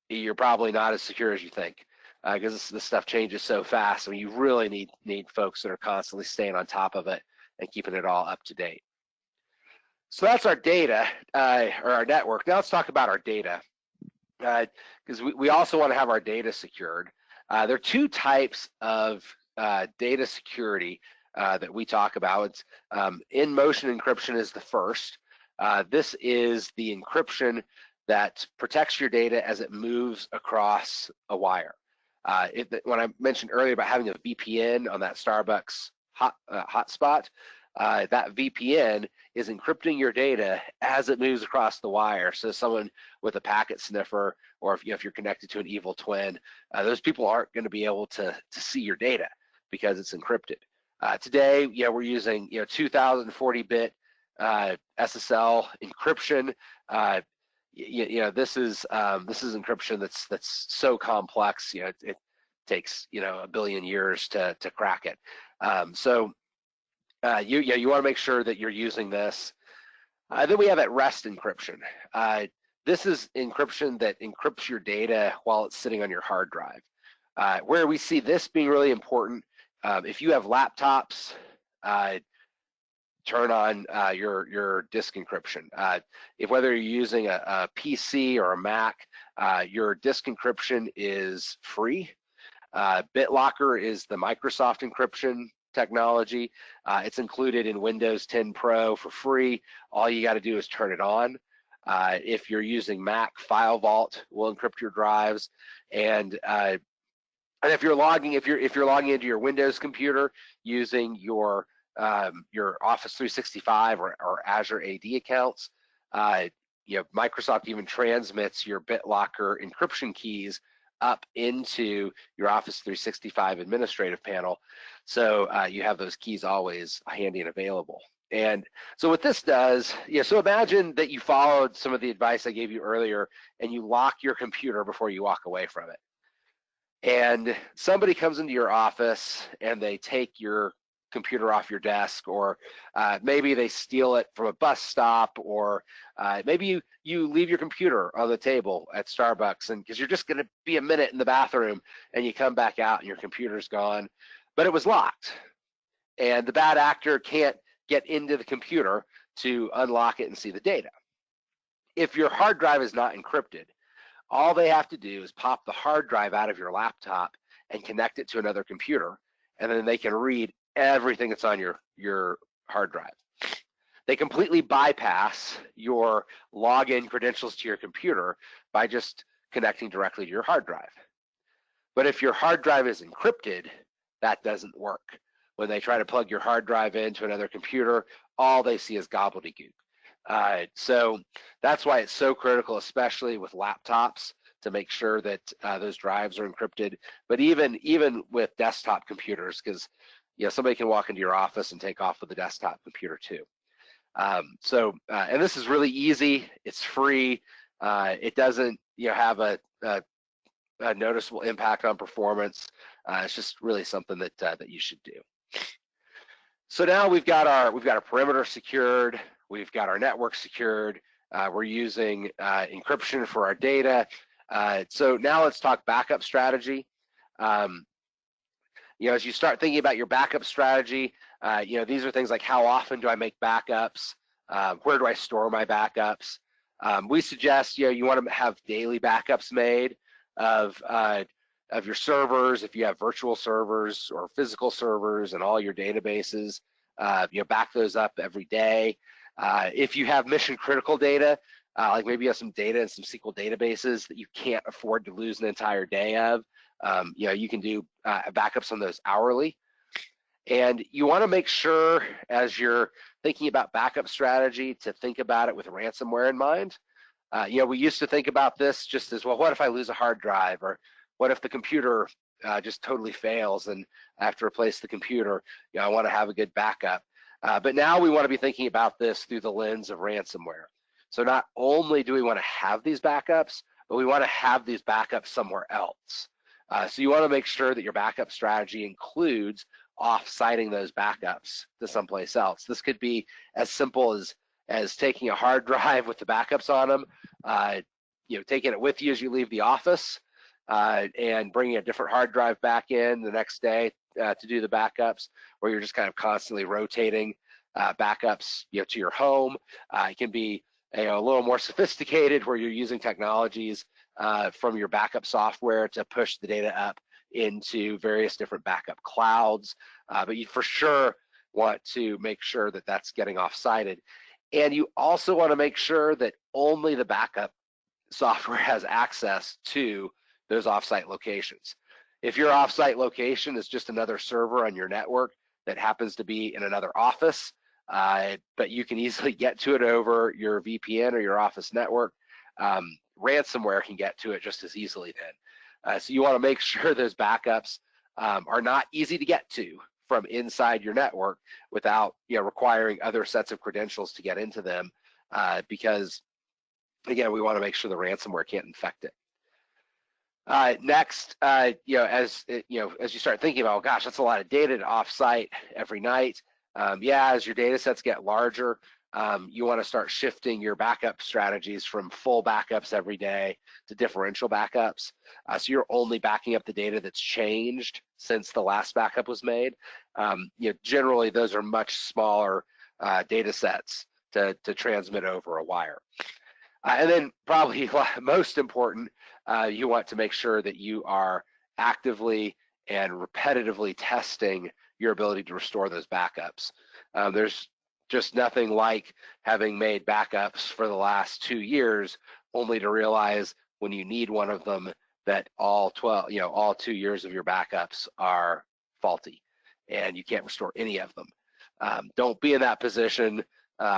you're probably not as secure as you think. Because this stuff changes so fast. I mean, you really need folks that are constantly staying on top of it and keeping it all up to date. So that's our data, or our network. Now let's talk about our data, because we also want to have our data secured. There are two types of data security that we talk about. It's in-motion encryption is the first. This is the encryption that protects your data as it moves across a wire. When I mentioned earlier about having a VPN on that Starbucks hotspot, that VPN is encrypting your data as it moves across the wire. So someone with a packet sniffer, or if you're connected to an evil twin, those people aren't going to be able to see your data because it's encrypted. Today, we're using 2040-bit SSL encryption. This is encryption that's so complex. It takes a billion years to crack it. You want to make sure that you're using this. Then we have at rest encryption. This is encryption that encrypts your data while it's sitting on your hard drive. Where we see this being really important, if you have laptops, turn on your disk encryption. Whether you're using a PC or a Mac, your disk encryption is free. BitLocker is the Microsoft encryption technology. It's included in Windows 10 Pro for free. All you got to do is turn it on. If you're using Mac, FileVault will encrypt your drives, and if you're logging into your Windows computer using your Office 365 or Azure AD accounts, Microsoft even transmits your BitLocker encryption keys up into your Office 365 administrative panel, so you have those keys always handy and available. And so what this does, so imagine that you followed some of the advice I gave you earlier and you lock your computer before you walk away from it. And somebody comes into your office and they take your computer off your desk, or maybe they steal it from a bus stop, or maybe you leave your computer on the table at Starbucks, and because you're just going to be a minute in the bathroom, and you come back out and your computer's gone, but it was locked, and the bad actor can't get into the computer to unlock it and see the data. If your hard drive is not encrypted, all they have to do is pop the hard drive out of your laptop and connect it to another computer, and then they can read everything that's on your hard drive. They completely bypass your login credentials to your computer by just connecting directly to your hard drive. But if your hard drive is encrypted, that doesn't work. When they try to plug your hard drive into another computer, all they see is gobbledygook. So that's why it's so critical, especially with laptops, to make sure that those drives are encrypted. But even with desktop computers, because somebody can walk into your office and take off with a desktop computer too. And this is really easy. It's free. It doesn't have a noticeable impact on performance. It's just really something that you should do. So now we've got our perimeter secured. We've got our network secured. We're using encryption for our data. So now let's talk backup strategy. As you start thinking about your backup strategy, these are things like, how often do I make backups? Where do I store my backups? We suggest you want to have daily backups made of your servers, if you have virtual servers or physical servers, and all your databases. Back those up every day. If you have mission critical data, like maybe you have some data in some SQL databases that you can't afford to lose an entire day of, you can do backups on those hourly. And you want to make sure, as you're thinking about backup strategy, to think about it with ransomware in mind. We used to think about this just as, well, what if I lose a hard drive, or what if the computer just totally fails and I have to replace the computer? I want to have a good backup. But now we want to be thinking about this through the lens of ransomware. So not only do we want to have these backups, but we want to have these backups somewhere else. So you want to make sure that your backup strategy includes off-siting those backups to someplace else. This could be as simple as taking a hard drive with the backups on them, taking it with you as you leave the office, and bringing a different hard drive back in the next day to do the backups, where you're just kind of constantly rotating backups to your home. It can be a little more sophisticated, where you're using technologies from your backup software to push the data up into various different backup clouds. But you for sure want to make sure that that's getting off-sited. And you also want to make sure that only the backup software has access to those off-site locations. If your off-site location is just another server on your network that happens to be in another office, but you can easily get to it over your VPN or your office network, ransomware can get to it just as easily then. So you want to make sure those backups are not easy to get to from inside your network without requiring other sets of credentials to get into them, because again, we want to make sure the ransomware can't infect it. Next, as you start thinking about, oh gosh, that's a lot of data to offsite every night. As your data sets get larger, you want to start shifting your backup strategies from full backups every day to differential backups. So you're only backing up the data that's changed since the last backup was made. Generally, those are much smaller data sets to transmit over a wire. And then probably most important, you want to make sure that you are actively and repetitively testing your ability to restore those backups. There's just nothing like having made backups for the last 2 years, only to realize when you need one of them that all 2 years of your backups are faulty and you can't restore any of them. Don't be in that position.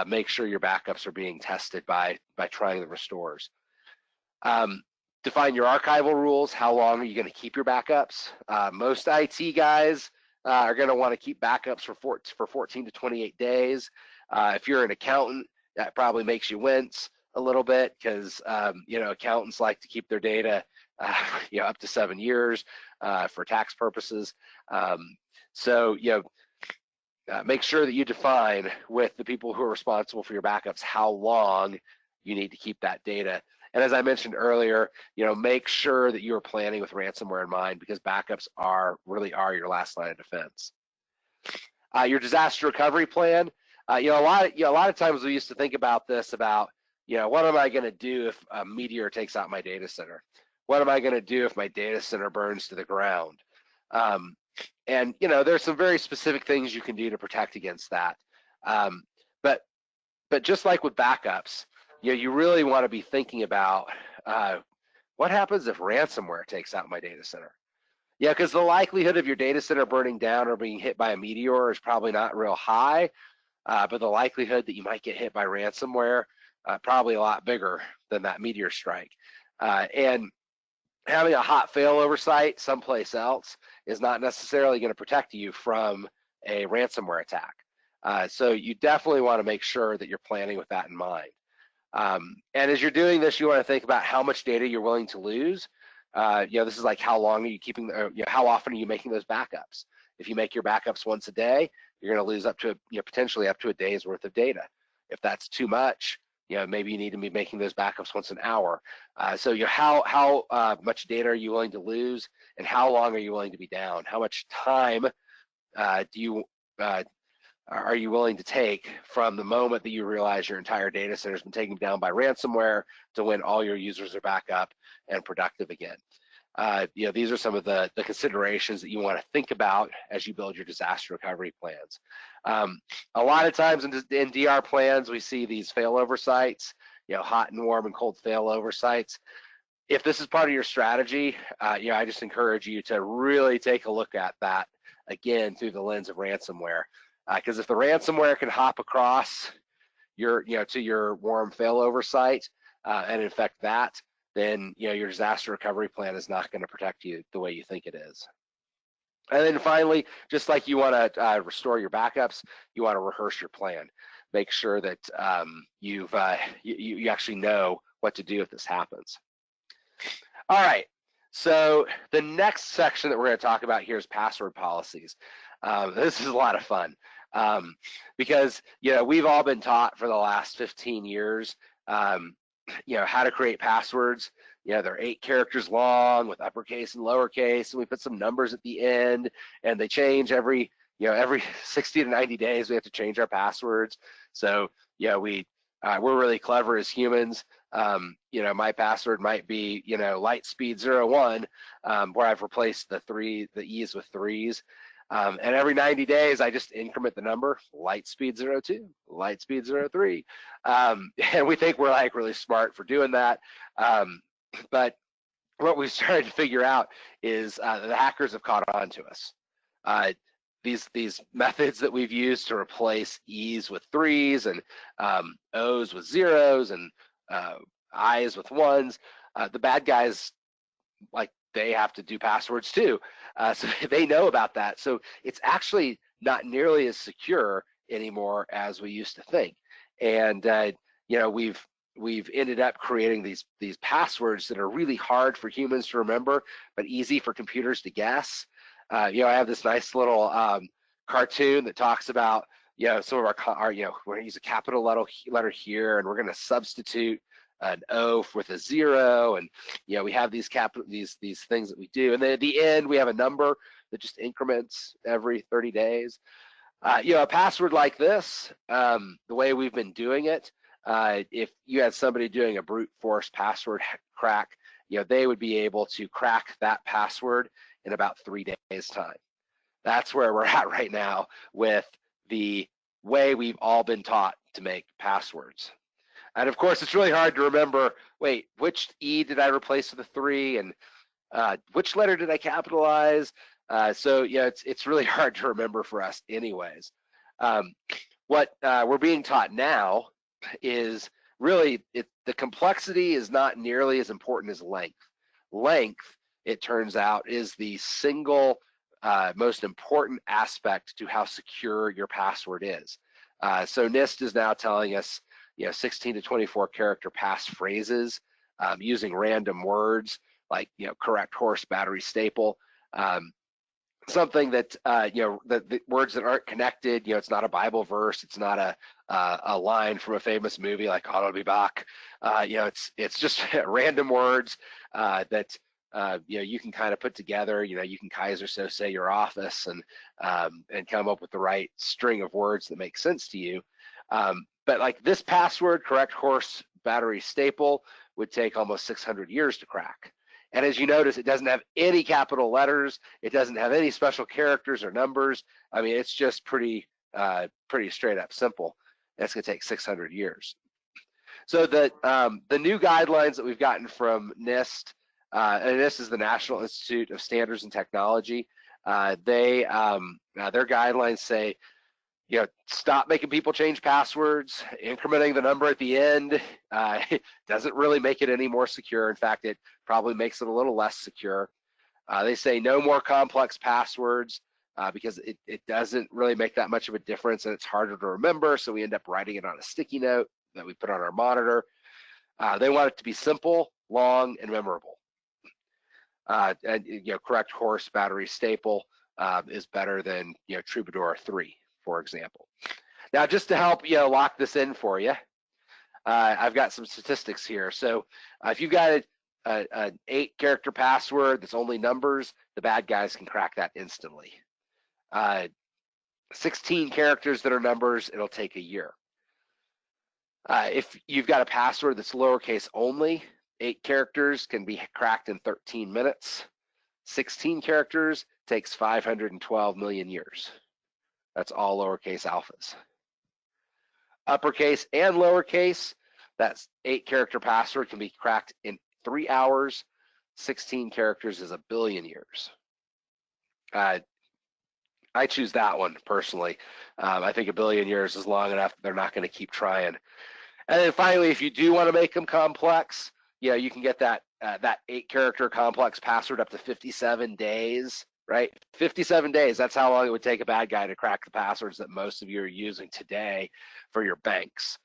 Make sure your backups are being tested by trying the restores. Define your archival rules. How long are you going to keep your backups? Most IT guys are going to want to keep backups for 14 to 28 days. If you're an accountant, that probably makes you wince a little bit, because accountants like to keep their data up to 7 years for tax purposes. So make sure that you define with the people who are responsible for your backups how long you need to keep that data. And as I mentioned earlier, make sure that you are planning with ransomware in mind, because backups really are your last line of defense. Your disaster recovery plan. A lot of times we used to think about this about, what am I going to do if a meteor takes out my data center? What am I going to do if my data center burns to the ground? And there's some very specific things you can do to protect against that. But just like with backups, you really want to be thinking about what happens if ransomware takes out my data center? Yeah, because the likelihood of your data center burning down or being hit by a meteor is probably not real high, but the likelihood that you might get hit by ransomware probably a lot bigger than that meteor strike. And having a hot failover site someplace else is not necessarily going to protect you from a ransomware attack. So you definitely want to make sure that you're planning with that in mind. And as you're doing this, you want to think about how much data you're willing to lose. This is like, how long are you keeping, how often are you making those backups? If you make your backups once a day, you're going to lose up to, potentially up to a day's worth of data. If that's too much, maybe you need to be making those backups once an hour. So how much data are you willing to lose, and how long are you willing to be down? How much time are you willing to take from the moment that you realize your entire data center has been taken down by ransomware to when all your users are back up and productive again? These are some of the considerations that you want to think about as you build your disaster recovery plans. A lot of times in DR plans, we see these failover sites, hot and warm and cold failover sites. If this is part of your strategy, I just encourage you to really take a look at that again through the lens of ransomware. Because if the ransomware can hop across to your warm failover site and infect that, then your disaster recovery plan is not going to protect you the way you think it is. And then finally, just like you want to restore your backups, you want to rehearse your plan. Make sure that you actually know what to do if this happens. All right. So the next section that we're going to talk about here is password policies. This is a lot of fun because we've all been taught for the last 15 years how to create passwords. They're 8 characters long with uppercase and lowercase, and we put some numbers at the end, and they change every 60 to 90 days. We have to change our passwords. So we're really clever as humans. My password might be lightspeed01, where I've replaced the E's with 3's. And every 90 days, I just increment the number, lightspeed02, lightspeed03. And we think we're like really smart for doing that. But what we've started to figure out is the hackers have caught on to us. These methods that we've used to replace E's with 3's and O's with 0's and I's with 1's, the bad guys, they have to do passwords too. So they know about that. So it's actually not nearly as secure anymore as we used to think. And we've ended up creating these passwords that are really hard for humans to remember, but easy for computers to guess. I have this nice little cartoon that talks about some of our we're going to use a capital letter here, and we're going to substitute an O with a 0, and we have these things that we do, and then at the end we have a number that just increments every 30 days. A password like this, the way we've been doing it, if you had somebody doing a brute force password crack, they would be able to crack that password in about 3 days time. That's where we're at right now with the way we've all been taught to make passwords. And of course, it's really hard to remember, wait, which E did I replace with a 3, and which letter did I capitalize? So it's really hard to remember for us anyways. What we're being taught now is really, the complexity is not nearly as important as length. Length, it turns out, is the single most important aspect to how secure your password is. So NIST is now telling us 16 to 24 character passphrases using random words like correct horse, battery, staple. something that the words that aren't connected. It's not a Bible verse. It's not a line from a famous movie like "I'll be back." It's just random words that you can kind of put together. You can Kaiser Sose your office and come up with the right string of words that make sense to you. But like this password, correct horse battery staple, would take almost 600 years to crack. And as you notice, it doesn't have any capital letters. It doesn't have any special characters or numbers. I mean, it's just pretty straight up simple. That's going to take 600 years. So the new guidelines that we've gotten from NIST, and this is the National Institute of Standards and Technology. Their guidelines say, stop making people change passwords. Incrementing the number at the end doesn't really make it any more secure. In fact, it probably makes it a little less secure. They say no more complex passwords because it doesn't really make that much of a difference and it's harder to remember. So we end up writing it on a sticky note that we put on our monitor. They want it to be simple, long, and memorable. Correct horse battery staple is better than Troubadour 3. For example. Now, just to help lock this in for you, I've got some statistics here. So if you've got an 8-character password that's only numbers, the bad guys can crack that instantly. 16 characters that are numbers, it'll take a year. If you've got a password that's lowercase only, 8 characters can be cracked in 13 minutes. 16 characters takes 512 million years. That's all lowercase alphas. Uppercase and lowercase, that's 8-character password can be cracked in 3 hours. 16 characters is 1 billion years. I choose that one personally. I think 1 billion years is long enough. They're not going to keep trying. And then finally, if you do want to make them complex, you can get that 8-character complex password up to 57 days. Right? 57 days, that's how long it would take a bad guy to crack the passwords that most of you are using today for your banks.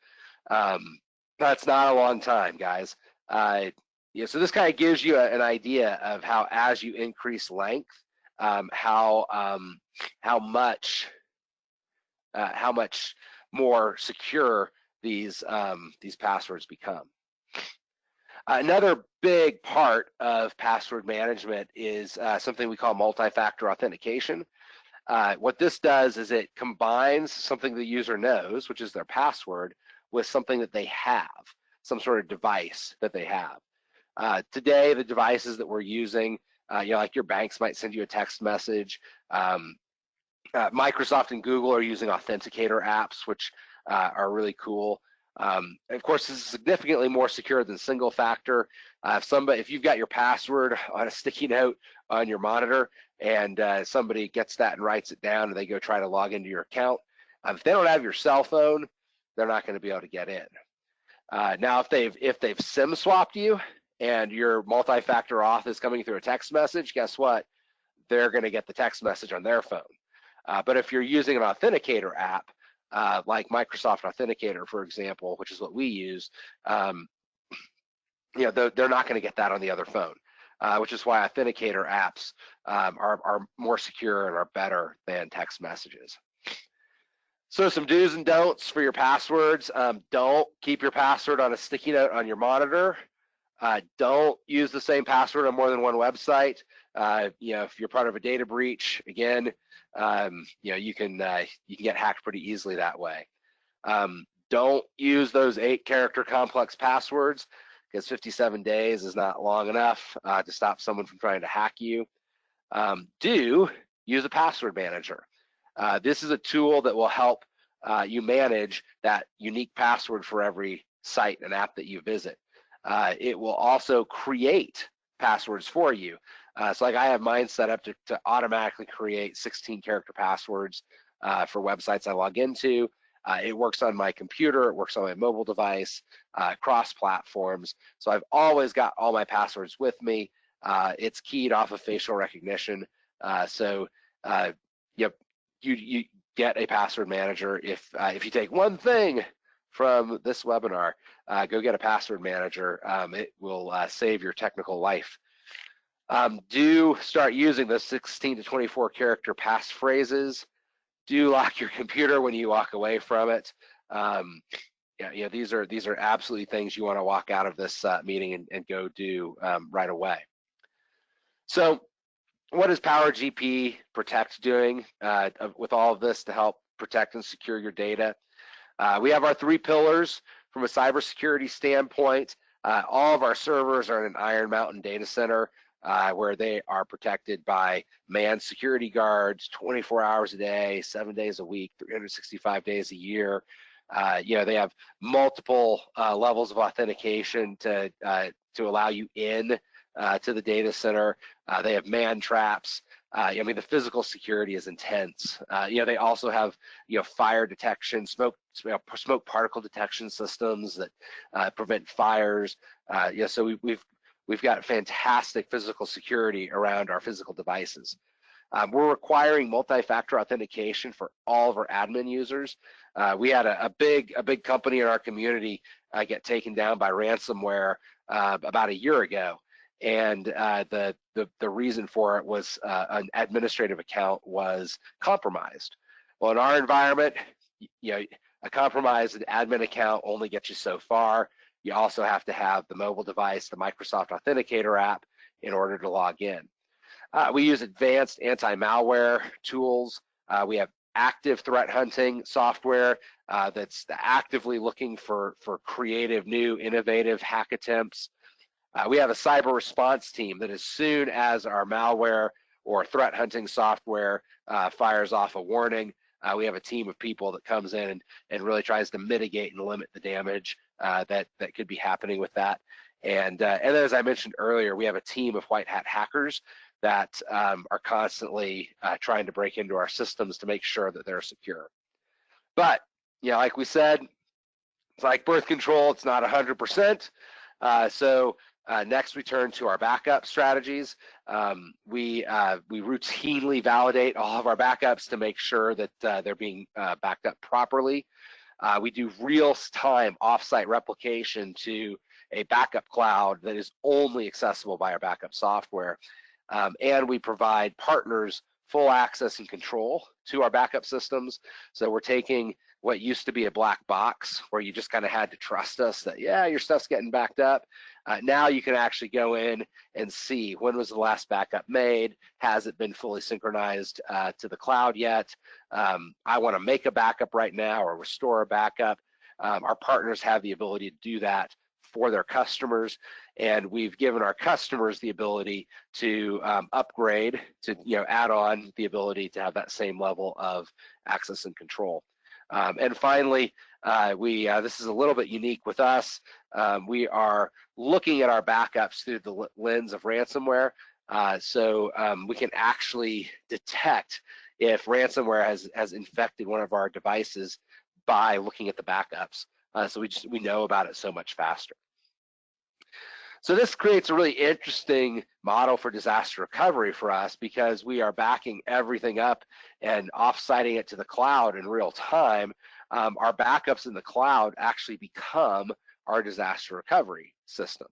That's not a long time, guys. So this kind of gives you an idea of how, as you increase length, how much more secure these passwords become. Another big part of password management is something we call multi-factor authentication. What this does is it combines something the user knows, which is their password, with something that they have, some sort of device that they have. Today, the devices that we're using, like your banks might send you a text message. Microsoft and Google are using authenticator apps, which are really cool. Of course, this is significantly more secure than single factor. If you've got your password on a sticky note on your monitor and somebody gets that and writes it down and they go try to log into your account, if they don't have your cell phone, they're not going to be able to get in. Now, if they've SIM swapped you and your multi-factor auth is coming through a text message, guess what? They're going to get the text message on their phone. But if you're using an authenticator app, like Microsoft Authenticator, for example, which is what we use, they're not going to get that on the other phone, which is why authenticator apps are more secure and are better than text messages. So some do's and don'ts for your passwords. Don't keep your password on a sticky note on your monitor. Don't use the same password on more than one website. If you're part of a data breach, again, you can get hacked pretty easily that way. Don't use those 8-character complex passwords because 57 days is not long enough to stop someone from trying to hack you. Do use a password manager. This is a tool that will help you manage that unique password for every site and app that you visit. It will also create passwords for you. So like I have mine set up to automatically create 16-character passwords for websites I log into. It works on my computer, it works on my mobile device, cross platforms. So I've always got all my passwords with me. It's keyed off of facial recognition. You get a password manager. If you take one thing from this webinar, go get a password manager. It will save your technical life. Do start using the 16 to 24 character passphrases. Do lock your computer when you walk away from it. Yeah, these are absolutely things you want to walk out of this meeting and go do right away. So what is PowerGP Protect doing with all of this to help protect and secure your data? We have our 3 pillars from a cybersecurity standpoint. All of our servers are in an Iron Mountain data center where they are protected by manned security guards 24 hours a day, 7 days a week, 365 days a year. They have multiple levels of authentication to allow you in to the data center. They have man traps. The physical security is intense. They also have, fire detection, smoke particle detection systems that prevent fires. So we've got fantastic physical security around our physical devices. We're requiring multi-factor authentication for all of our admin users. We had a big company in our community get taken down by ransomware about a year ago. And the reason for it was an administrative account was compromised. Well, in our environment, a compromised admin account only gets you so far. You also have to have the mobile device, the Microsoft Authenticator app, in order to log in. We use advanced anti-malware tools. We have active threat hunting software that's actively looking for creative, new, innovative hack attempts. We have a cyber response team that as soon as our malware or threat hunting software fires off a warning, we have a team of people that comes in and really tries to mitigate and limit the damage that could be happening with that. And then, as I mentioned earlier, we have a team of white hat hackers that are constantly trying to break into our systems to make sure that they're secure. But, like we said, it's like birth control, it's not 100%. Next, we turn to our backup strategies. We routinely validate all of our backups to make sure that they're being backed up properly. We do real-time offsite replication to a backup cloud that is only accessible by our backup software. And we provide partners full access and control to our backup systems. So we're taking what used to be a black box where you just kind of had to trust us that, yeah, your stuff's getting backed up. Now you can actually go in and see when was the last backup made, has it been fully synchronized to the cloud yet? I want to make a backup right now or restore a backup. Our partners have the ability to do that for their customers, and we've given our customers the ability to upgrade, to add on the ability to have that same level of access and control. And finally, this is a little bit unique with us. We are looking at our backups through the lens of ransomware, so we can actually detect if ransomware has infected one of our devices by looking at the backups. So we know about it so much faster. So this creates a really interesting model for disaster recovery for us because we are backing everything up and offsiting it to the cloud in real time. Our backups in the cloud actually become our disaster recovery system.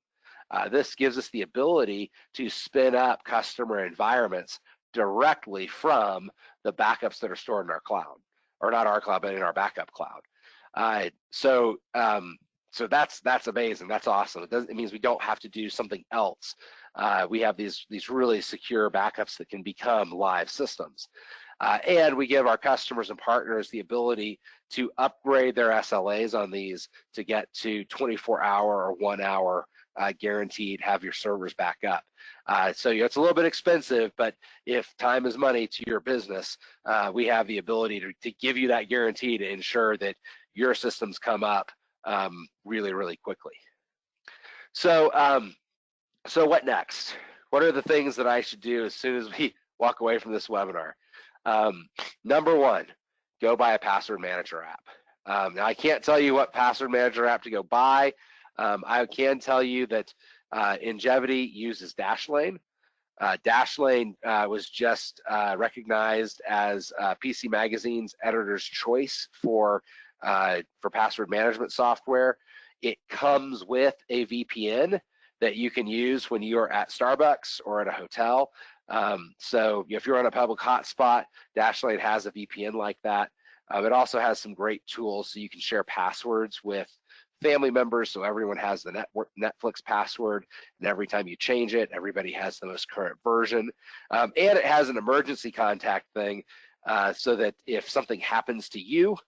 This gives us the ability to spin up customer environments directly from the backups that are stored in our cloud, or not our cloud, but in our backup cloud. So that's amazing. That's awesome. It means we don't have to do something else. We have these really secure backups that can become live systems. And we give our customers and partners the ability to upgrade their SLAs on these to get to 24-hour or 1 hour guaranteed have your servers back up. So it's a little bit expensive, but if time is money to your business, we have the ability to give you that guarantee to ensure that your systems come up really, really quickly. So what next? What are the things that I should do as soon as we walk away from this webinar? Number one, go buy a password manager app. Now I can't tell you what password manager app to go buy. I can tell you that Ingevity uses Dashlane. Dashlane was just recognized as PC Magazine's editor's choice for password management software. It comes with a VPN that you can use when you are at Starbucks or at a hotel. So if you're on a public hotspot, Dashlane has a VPN like that. It also has some great tools so you can share passwords with family members, so everyone has the Netflix password, and every time you change it, everybody has the most current version. And it has an emergency contact thing, so that if something happens to you,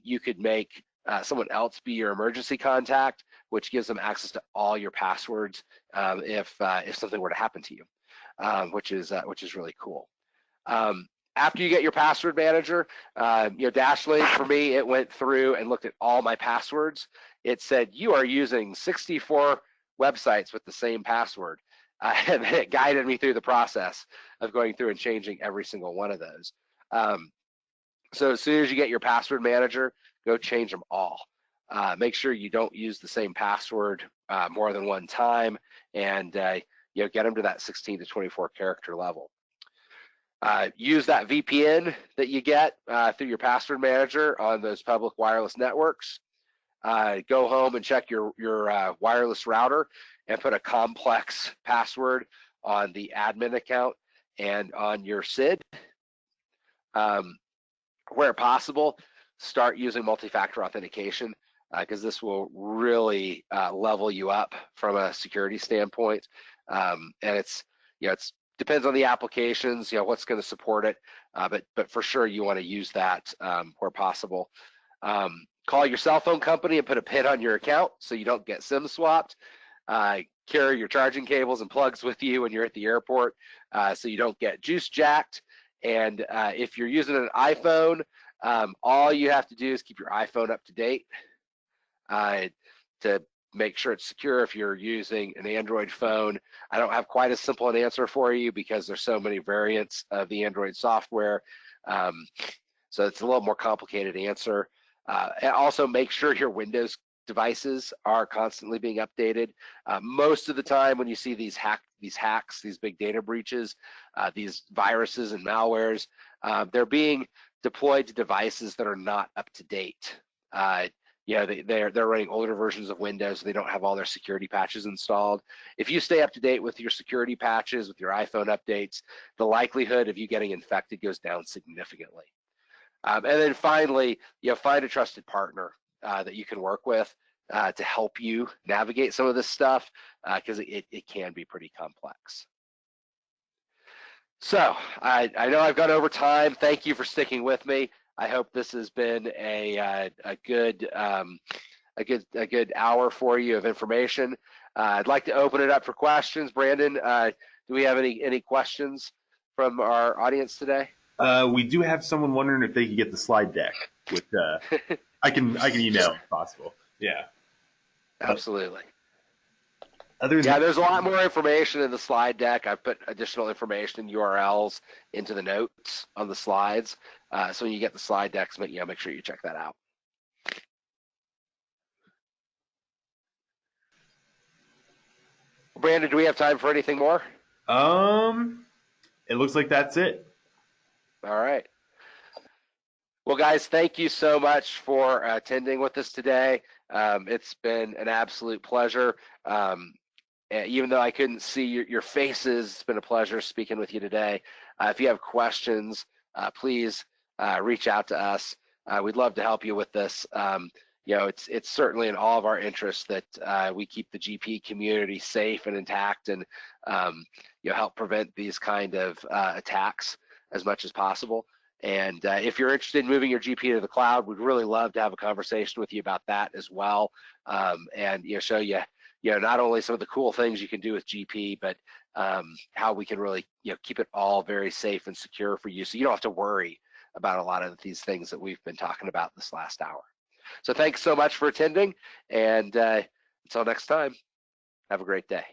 you could make someone else be your emergency contact, which gives them access to all your passwords if something were to happen to you, which is really cool. After you get your password manager, Dashlane, for me, it went through and looked at all my passwords. It said, you are using 64 websites with the same password. And it guided me through the process of going through and changing every single one of those. So as soon as you get your password manager, go change them all. Make sure you don't use the same password more than one time, and get them to that 16 to 24 character level. Use that VPN that you get through your password manager on those public wireless networks. Go home and check your wireless router and put a complex password on the admin account and on your SID. Where possible, start using multi-factor authentication because this will really level you up from a security standpoint. And it's depends on the applications, what's going to support it, but for sure you want to use that where possible. Call your cell phone company and put a PIN on your account so you don't get SIM swapped. Carry your charging cables and plugs with you when you're at the airport so you don't get juice jacked. And if you're using an iPhone, all you have to do is keep your iPhone up to date to make sure it's secure. If you're using an Android phone, I don't have quite as simple an answer for you because there's so many variants of the Android software. So it's a little more complicated answer. And also make sure your Windows devices are constantly being updated. Most of the time when you see these hacks, these big data breaches, these viruses and malwares, they're being deployed to devices that are not up to date. They're running older versions of Windows, so they don't have all their security patches installed. If you stay up to date with your security patches, with your iPhone updates, the likelihood of you getting infected goes down significantly. And then finally, find a trusted partner that you can work with to help you navigate some of this stuff because it can be pretty complex. So I know I've gone over time. Thank you for sticking with me. I hope this has been a good hour for you of information. I'd like to open it up for questions. Brandon, do we have any questions from our audience today? We do have someone wondering if they could get the slide deck. With I can email if possible. Yeah, absolutely. Yeah, there's a lot more information in the slide deck. I've put additional information and URLs into the notes on the slides. So when you get the slide decks, make sure you check that out. Brandon, do we have time for anything more? It looks like that's it. All right. Well, guys, thank you so much for attending with us today. It's been an absolute pleasure. Even though I couldn't see your faces, it's been a pleasure speaking with you today. If you have questions, please reach out to us. We'd love to help you with this. It's certainly in all of our interests that we keep the GP community safe and intact, and help prevent these kind of attacks as much as possible. And if you're interested in moving your GP to the cloud, we'd really love to have a conversation with you about that as well, and show you not only some of the cool things you can do with GP, but how we can really keep it all very safe and secure for you, so you don't have to worry about a lot of these things that we've been talking about this last hour. So thanks so much for attending, and until next time, have a great day.